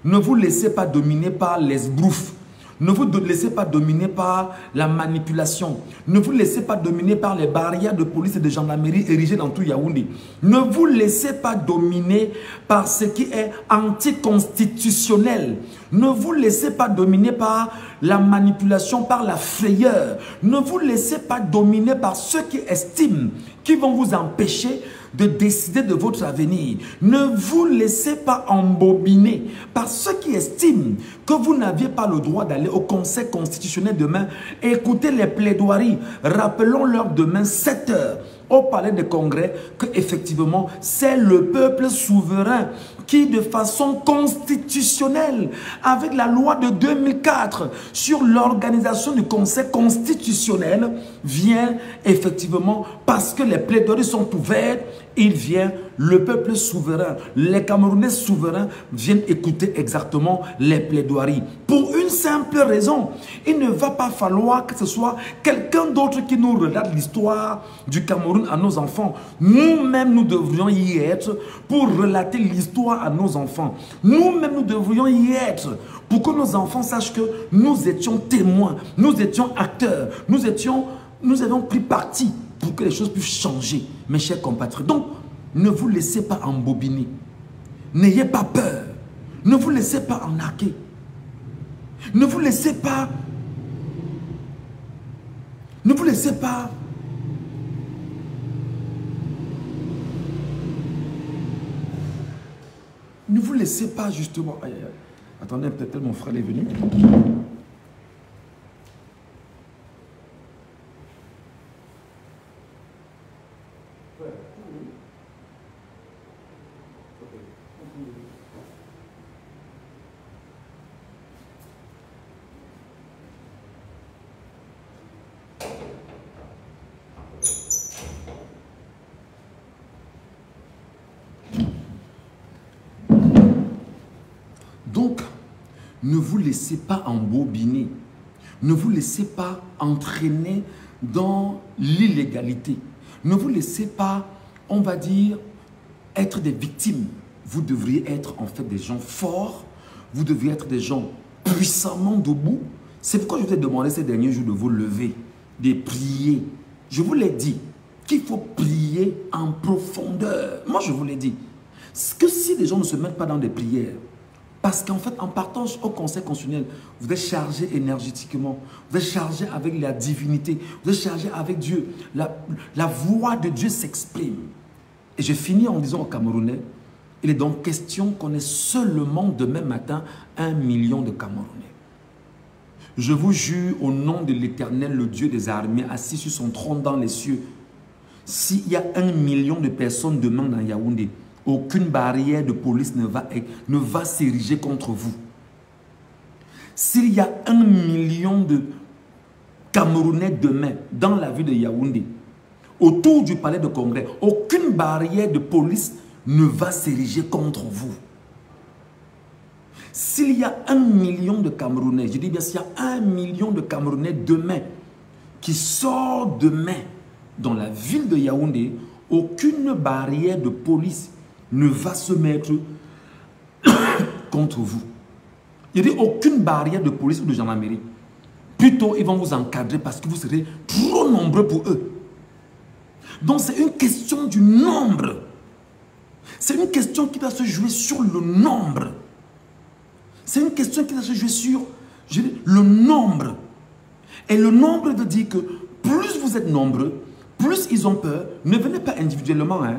Ne vous laissez pas dominer par l'esbrouf. Ne vous laissez pas dominer par la manipulation. Ne vous laissez pas dominer par les barrières de police et de gendarmerie érigées dans tout Yaoundé. Ne vous laissez pas dominer par ce qui est anticonstitutionnel. Ne vous laissez pas dominer par la manipulation, par la frayeur. Ne vous laissez pas dominer par ceux qui estiment, qui vont vous empêcher de décider de votre avenir. Ne vous laissez pas embobiner par ceux qui estiment que vous n'aviez pas le droit d'aller au Conseil constitutionnel demain. Écoutez les plaidoiries. Rappelons-leur demain 7 h au palais des congrès que effectivement c'est le peuple souverain qui de façon constitutionnelle, avec la loi de 2004 sur l'organisation du Conseil constitutionnel, vient effectivement, parce que les plaidoiries sont ouvertes, il vient, le peuple souverain, les Camerounais souverains viennent écouter exactement les plaidoiries. Pour une simple raison, il ne va pas falloir que ce soit quelqu'un d'autre qui nous relate l'histoire du Cameroun à nos enfants. Nous-mêmes, nous devrions y être pour relater l'histoire à nos enfants. Nous-mêmes, nous devrions y être pour que nos enfants sachent que nous étions témoins, nous étions acteurs, nous avions pris parti pour que les choses puissent changer, mes chers compatriotes. Donc, ne vous laissez pas embobiner. N'ayez pas peur. Ne vous laissez pas arnaquer. Ne vous laissez pas... Ne vous laissez pas... Ne vous laissez pas justement... Attendez, peut-être mon frère est venu. ne vous laissez pas embobiner. Ne vous laissez pas entraîner dans l'illégalité. Ne vous laissez pas, on va dire, être des victimes. Vous devriez être en fait des gens forts. Vous devriez être des gens puissamment debout. C'est pourquoi je vous ai demandé ces derniers jours de vous lever, de prier. Je vous l'ai dit qu'il faut prier en profondeur. Moi, je vous l'ai dit. Que si les gens ne se mettent pas dans des prières, parce qu'en fait, en partant au Conseil constitutionnel, vous êtes chargé énergétiquement, vous êtes chargé avec la divinité, vous êtes chargé avec Dieu. La voix de Dieu s'exprime. Et je finis en disant aux Camerounais, il est donc question qu'on ait seulement demain matin 1 million de Camerounais. Je vous jure au nom de l'Éternel, le Dieu des armées, assis sur son trône dans les cieux, s'il y a 1 million de personnes demain dans Yaoundé, aucune barrière de police ne va s'ériger contre vous. S'il y a 1 million de Camerounais demain dans la ville de Yaoundé, autour du palais de congrès, aucune barrière de police ne va s'ériger contre vous. S'il y a 1 million de Camerounais, je dis bien s'il y a 1 million de Camerounais demain qui sort demain dans la ville de Yaoundé, aucune barrière de police ne va se mettre contre vous. Il n'y a aucune barrière de police ou de gendarmerie. Plutôt, ils vont vous encadrer parce que vous serez trop nombreux pour eux. Donc, c'est une question du nombre. C'est une question qui doit se jouer sur le nombre. C'est une question qui doit se jouer sur le nombre. Et le nombre veut dire que plus vous êtes nombreux, plus ils ont peur. Ne venez pas individuellement, hein.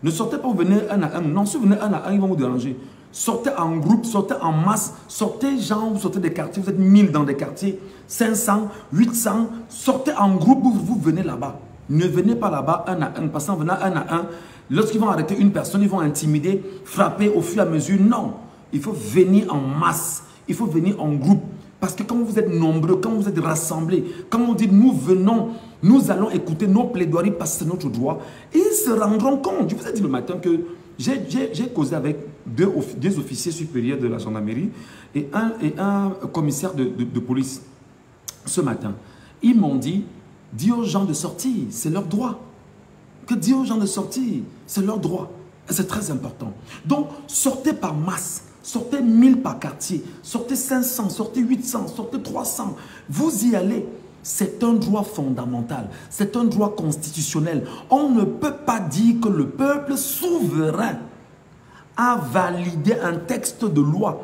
Ne sortez pas, vous venez un à un. Non, si vous venez un à un, ils vont vous déranger. Sortez en groupe, sortez en masse. Sortez, genre, vous sortez des quartiers. Vous êtes 1000 dans des quartiers. 500, 800. Sortez en groupe, vous venez là-bas. Ne venez pas là-bas un à un. Parce qu'en venant un à un, lorsqu'ils vont arrêter une personne, ils vont intimider, frapper au fur et à mesure. Non. Il faut venir en masse. Il faut venir en groupe. Parce que quand vous êtes nombreux, quand vous êtes rassemblés, quand on dit nous venons, nous allons écouter nos plaidoiries parce que c'est notre droit, ils se rendront compte. Je vous ai dit le matin que j'ai causé avec deux officiers supérieurs de la gendarmerie et un commissaire de police ce matin. Ils m'ont dit, dis aux gens de sortir, c'est leur droit. Que dire aux gens de sortir, c'est leur droit. C'est très important. Donc, sortez par masse. Sortez 1000 par quartier, sortez 500, sortez 800, sortez 300. Vous y allez. C'est un droit fondamental. C'est un droit constitutionnel. On ne peut pas dire que le peuple souverain a validé un texte de loi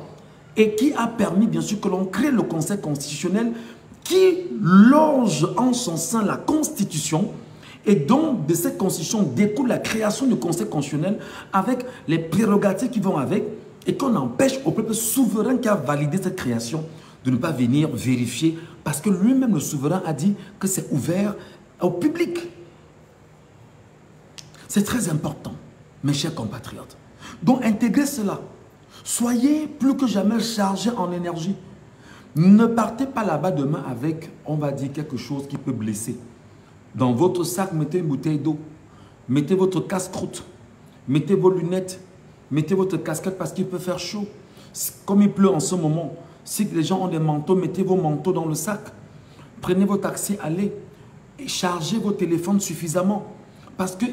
et qui a permis, bien sûr, que l'on crée le Conseil constitutionnel qui loge en son sein la Constitution. Et donc, de cette Constitution découle la création du Conseil constitutionnel avec les prérogatives qui vont avec. Et qu'on empêche au peuple souverain qui a validé cette création de ne pas venir vérifier parce que lui-même, le souverain, a dit que c'est ouvert au public. C'est très important, mes chers compatriotes. Donc, intégrez cela. Soyez plus que jamais chargés en énergie. Ne partez pas là-bas demain avec, on va dire, quelque chose qui peut blesser. Dans votre sac, mettez une bouteille d'eau. Mettez votre casse-croûte. Mettez vos lunettes. Mettez votre casquette parce qu'il peut faire chaud. Comme il pleut en ce moment, si les gens ont des manteaux, mettez vos manteaux dans le sac. Prenez vos taxis, allez. Et chargez vos téléphones suffisamment. Parce que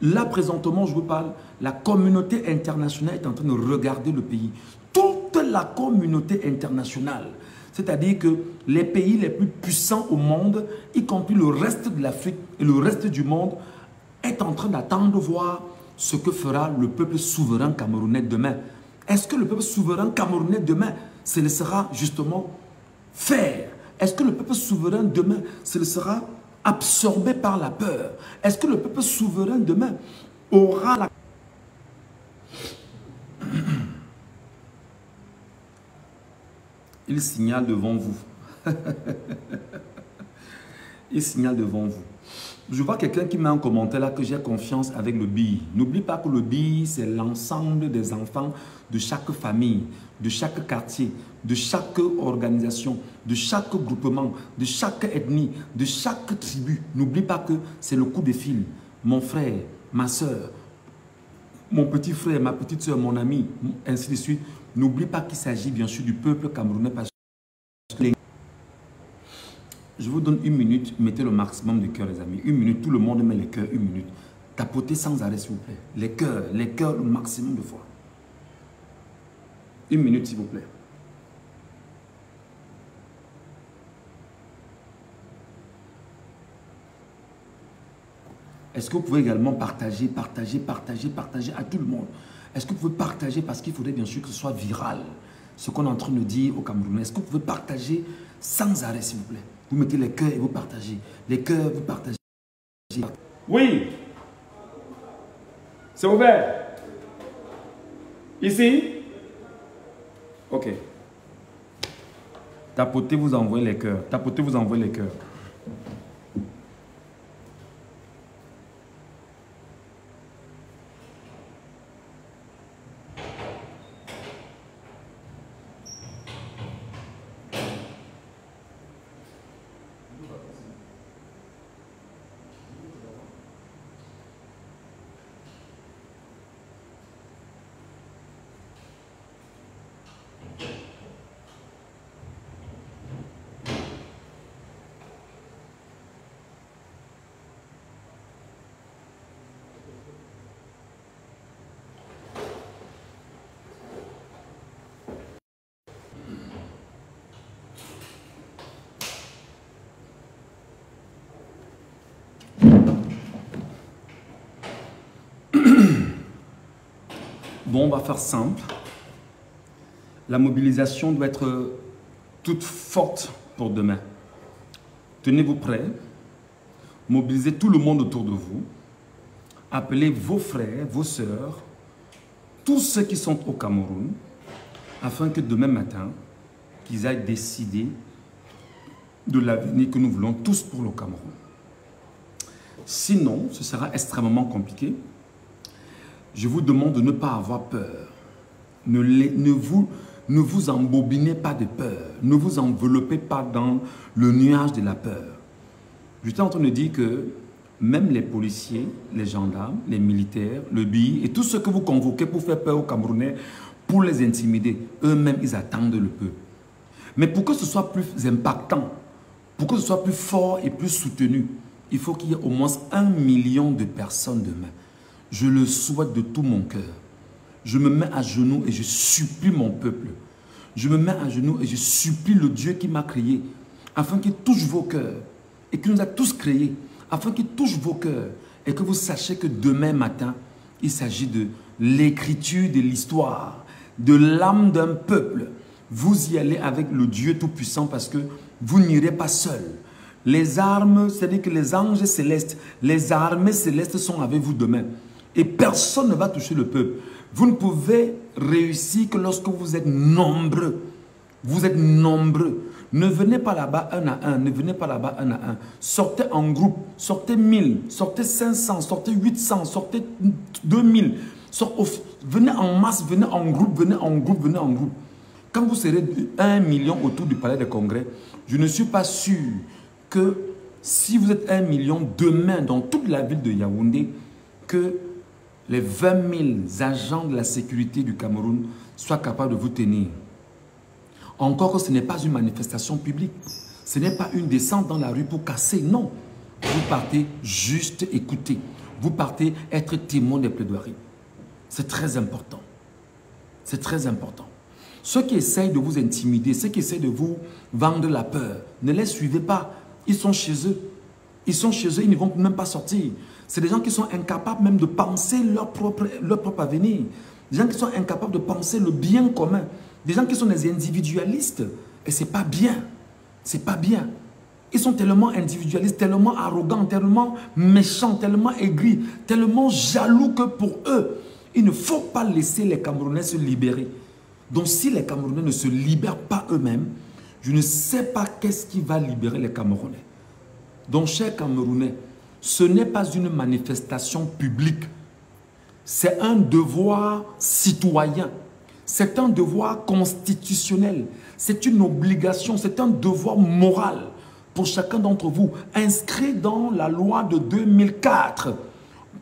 là, présentement, je vous parle, la communauté internationale est en train de regarder le pays. Toute la communauté internationale, c'est-à-dire que les pays les plus puissants au monde, y compris le reste de l'Afrique et le reste du monde, est en train d'attendre de voir ce que fera le peuple souverain camerounais demain. Est-ce que le peuple souverain camerounais demain se laissera justement faire? Est-ce que le peuple souverain demain se laissera absorbé par la peur? Est-ce que le peuple souverain demain aura la... Il signale devant vous. Il signale devant vous. Je vois quelqu'un qui met un commentaire là que j'ai confiance avec le BI. N'oublie pas que le BI, c'est l'ensemble des enfants de chaque famille, de chaque quartier, de chaque organisation, de chaque groupement, de chaque ethnie, de chaque tribu. N'oublie pas que c'est le coup de fil. Mon frère, ma soeur, mon petit frère, ma petite soeur, mon ami, ainsi de suite. N'oublie pas qu'il s'agit bien sûr du peuple camerounais. Parce que je vous donne 1 minute, mettez le maximum de cœur les amis. 1 minute, tout le monde met les cœurs, 1 minute. Tapotez sans arrêt s'il vous plaît. Les cœurs le maximum de fois. 1 minute s'il vous plaît. Est-ce que vous pouvez également partager à tout le monde? Est-ce que vous pouvez partager parce qu'il faudrait bien sûr que ce soit viral, ce qu'on est en train de dire au Camerounais? Est-ce que vous pouvez partager sans arrêt s'il vous plaît? Vous mettez les cœurs et vous partagez. Les cœurs, vous partagez. Oui. C'est ouvert. Ici? Ok. Tapotez, vous envoyez les cœurs. Tapotez, vous envoyez les cœurs. Bon, on va faire simple. La mobilisation doit être toute forte pour demain. Tenez-vous prêts. Mobilisez tout le monde autour de vous. Appelez vos frères, vos sœurs, tous ceux qui sont au Cameroun, afin que demain matin, qu'ils aillent décider de l'avenir que nous voulons tous pour le Cameroun. Sinon, ce sera extrêmement compliqué. Je vous demande de ne pas avoir peur. Ne vous embobinez pas de peur. Ne vous enveloppez pas dans le nuage de la peur. J'étais en train de dire que même les policiers, les gendarmes, les militaires, le BI et tous ceux que vous convoquez pour faire peur aux Camerounais, pour les intimider, eux-mêmes, ils attendent le peuple. Mais pour que ce soit plus impactant, pour que ce soit plus fort et plus soutenu, il faut qu'il y ait au moins 1 million de personnes demain. Je le souhaite de tout mon cœur. Je me mets à genoux et je supplie mon peuple. Je me mets à genoux et je supplie le Dieu qui m'a créé, afin qu'il touche vos cœurs et qu'il nous a tous créés, afin qu'il touche vos cœurs et que vous sachiez que demain matin, il s'agit de l'écriture de l'histoire, de l'âme d'un peuple. Vous y allez avec le Dieu Tout-Puissant parce que vous n'irez pas seul. Les armes, c'est-à-dire que les anges célestes, les armées célestes sont avec vous demain. Et personne ne va toucher le peuple. Vous ne pouvez réussir que lorsque vous êtes nombreux. Vous êtes nombreux. Ne venez pas là-bas un à un. Ne venez pas là-bas un à un. Sortez en groupe. Sortez 1000. Sortez 500. Sortez 800. Sortez 2000. Venez en masse. Venez en groupe. Venez en groupe. Venez en groupe. Quand vous serez 1 million autour du palais des congrès, je ne suis pas sûr que si vous êtes 1 million demain dans toute la ville de Yaoundé, que les 20 000 agents de la sécurité du Cameroun soient capables de vous tenir. Encore que ce n'est pas une manifestation publique. Ce n'est pas une descente dans la rue pour casser, non. Vous partez juste écouter. Vous partez être témoin des plaidoiries. C'est très important. C'est très important. Ceux qui essayent de vous intimider, ceux qui essayent de vous vendre la peur, ne les suivez pas. Ils sont chez eux. Ils sont chez eux, ils ne vont même pas sortir. C'est des gens qui sont incapables même de penser leur propre avenir. Des gens qui sont incapables de penser le bien commun. Des gens qui sont des individualistes. Et ce n'est pas bien. Ce n'est pas bien. Ils sont tellement individualistes, tellement arrogants, tellement méchants, tellement aigris, tellement jaloux que pour eux, il ne faut pas laisser les Camerounais se libérer. Donc si les Camerounais ne se libèrent pas eux-mêmes, je ne sais pas qu'est-ce qui va libérer les Camerounais. Donc chers Camerounais, ce n'est pas une manifestation publique. C'est un devoir citoyen. C'est un devoir constitutionnel. C'est une obligation, c'est un devoir moral pour chacun d'entre vous, inscrit dans la loi de 2004.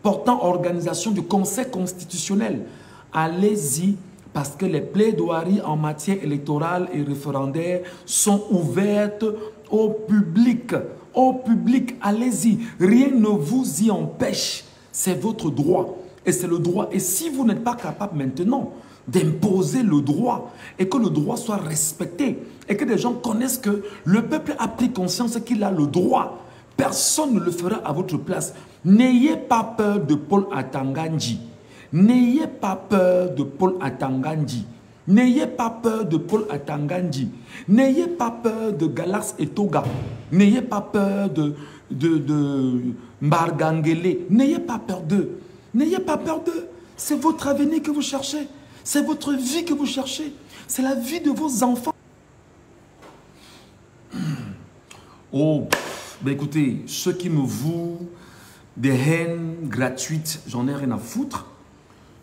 portant organisation du Conseil constitutionnel. Allez-y, parce que les plaidoiries en matière électorale et référendaire sont ouvertes au public. Au public, allez-y. Rien ne vous y empêche. C'est votre droit. Et c'est le droit. Et si vous n'êtes pas capable maintenant d'imposer le droit et que le droit soit respecté et que les gens connaissent que le peuple a pris conscience qu'il a le droit, personne ne le fera à votre place. N'ayez pas peur de Paul Atangandji. N'ayez pas peur de Paul Atangandji. N'ayez pas peur de Paul Atangandji. N'ayez pas peur de Galax et Toga. N'ayez pas peur de Mbargangele. N'ayez pas peur d'eux. N'ayez pas peur d'eux. C'est votre avenir que vous cherchez. C'est votre vie que vous cherchez. C'est la vie de vos enfants. Oh, ben écoutez, ceux qui me vouent des haines gratuites, j'en ai rien à foutre.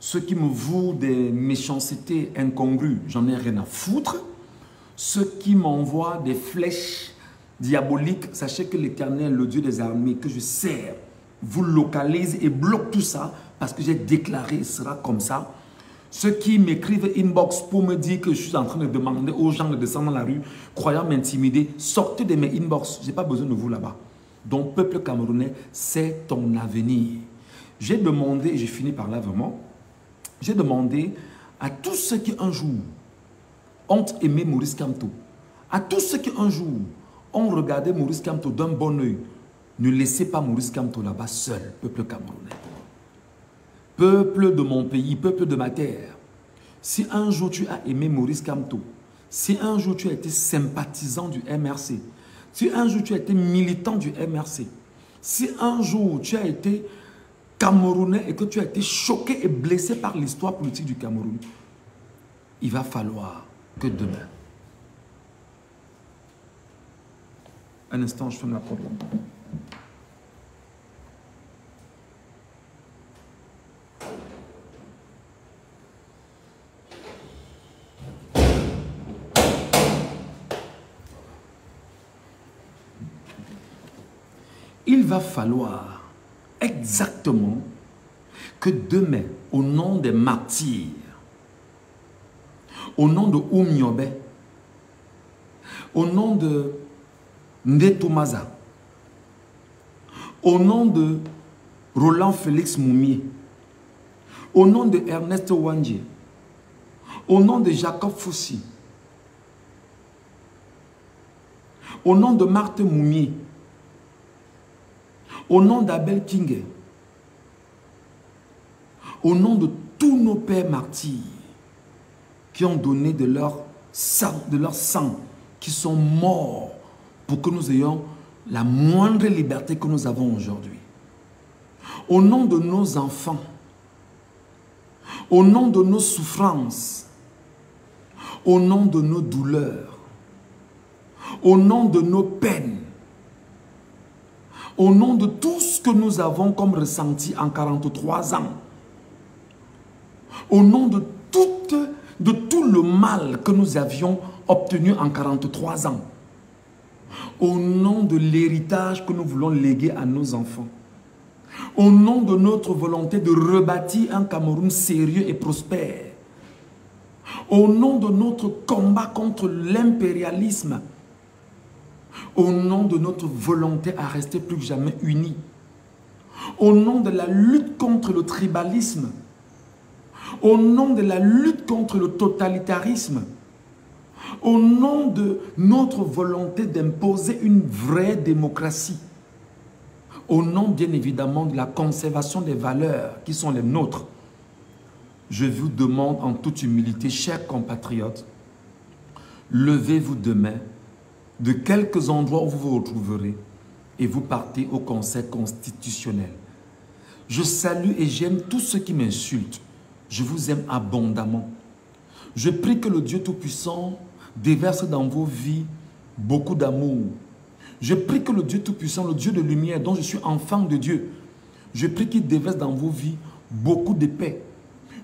Ceux qui me vouent des méchancetés incongrues, j'en ai rien à foutre. Ceux qui m'envoient des flèches diaboliques, sachez que l'Éternel, le Dieu des armées que je sers, vous localise et bloque tout ça parce que j'ai déclaré, ce sera comme ça. Ceux qui m'écrivent inbox pour me dire que je suis en train de demander aux gens de descendre dans la rue, croyant m'intimider, sortez de mes inbox, je n'ai pas besoin de vous là-bas. Donc, peuple camerounais, c'est ton avenir. J'ai demandé, et je finis par là vraiment, j'ai demandé à tous ceux qui un jour ont aimé Maurice Kamto, à tous ceux qui un jour ont regardé Maurice Kamto d'un bon oeil, ne laissez pas Maurice Kamto là-bas seul, peuple camerounais. Peuple de mon pays, peuple de ma terre, si un jour tu as aimé Maurice Kamto, si un jour tu as été sympathisant du MRC, si un jour tu as été militant du MRC, si un jour tu as été Camerounais et que tu as été choqué et blessé par l'histoire politique du Cameroun, il va falloir que demain, un instant, je ferme la porte. Il va falloir exactement que demain, au nom des martyrs, au nom de Oumiobe, au nom de Ndetomaza, au nom de Roland Félix Moumié, au nom de Ernest Wandje, au nom de Jacob Foussi, au nom de Marthe Moumié, au nom d'Abel Kingue, au nom de tous nos pères martyrs qui ont donné de leur sang, qui sont morts pour que nous ayons la moindre liberté que nous avons aujourd'hui. Au nom de nos enfants, au nom de nos souffrances, au nom de nos douleurs, au nom de nos peines, au nom de tout ce que nous avons comme ressenti en 43 ans, au nom de tout le mal que nous avions obtenu en 43 ans, au nom de l'héritage que nous voulons léguer à nos enfants, au nom de notre volonté de rebâtir un Cameroun sérieux et prospère, au nom de notre combat contre l'impérialisme, au nom de notre volonté à rester plus que jamais unis, au nom de la lutte contre le tribalisme, au nom de la lutte contre le totalitarisme, au nom de notre volonté d'imposer une vraie démocratie, au nom bien évidemment de la conservation des valeurs qui sont les nôtres, je vous demande en toute humilité, chers compatriotes, levez-vous demain de quelques endroits où vous vous retrouverez et vous partez au Conseil constitutionnel. Je salue et j'aime tous ceux qui m'insultent. Je vous aime abondamment. Je prie que le Dieu Tout-Puissant déverse dans vos vies beaucoup d'amour. Je prie que le Dieu Tout-Puissant, le Dieu de lumière dont je suis enfant de Dieu, je prie qu'il déverse dans vos vies beaucoup de paix.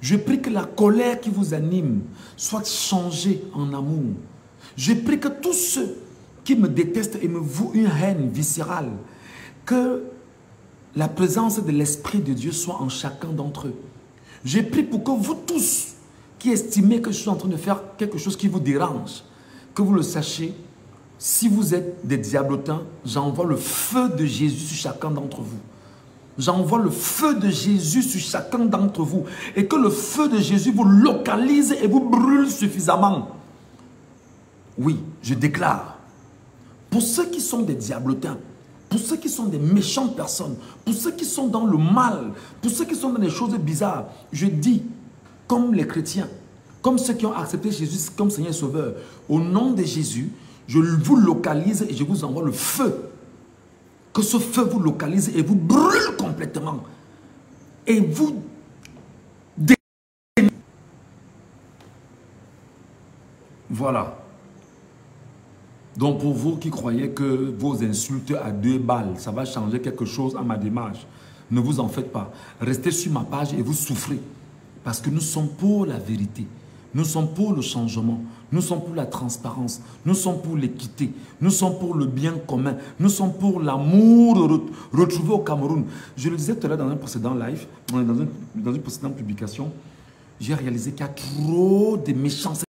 Je prie que la colère qui vous anime soit changée en amour. Je prie que tous ceux qui me détestent et me vouent une haine viscérale, que la présence de l'Esprit de Dieu soit en chacun d'entre eux. J'ai prié pour que vous tous qui estimez que je suis en train de faire quelque chose qui vous dérange, que vous le sachiez, si vous êtes des diablotins, j'envoie le feu de Jésus sur chacun d'entre vous. J'envoie le feu de Jésus sur chacun d'entre vous et que le feu de Jésus vous localise et vous brûle suffisamment. Oui, je déclare, pour ceux qui sont des diablotins, pour ceux qui sont des méchantes personnes, pour ceux qui sont dans le mal, pour ceux qui sont dans des choses bizarres, je dis, comme les chrétiens, comme ceux qui ont accepté Jésus comme Seigneur et Sauveur, au nom de Jésus, je vous localise et je vous envoie le feu. Que ce feu vous localise et vous brûle complètement. Et vous... Voilà. Donc pour vous qui croyez que vos insultes à 2 balles, ça va changer quelque chose à ma démarche, ne vous en faites pas. Restez sur ma page et vous souffrez. Parce que nous sommes pour la vérité. Nous sommes pour le changement. Nous sommes pour la transparence. Nous sommes pour l'équité. Nous sommes pour le bien commun. Nous sommes pour l'amour retrouvé au Cameroun. Je le disais tout à l'heure dans un précédent live, dans une précédente publication, j'ai réalisé qu'il y a trop de méchanceté.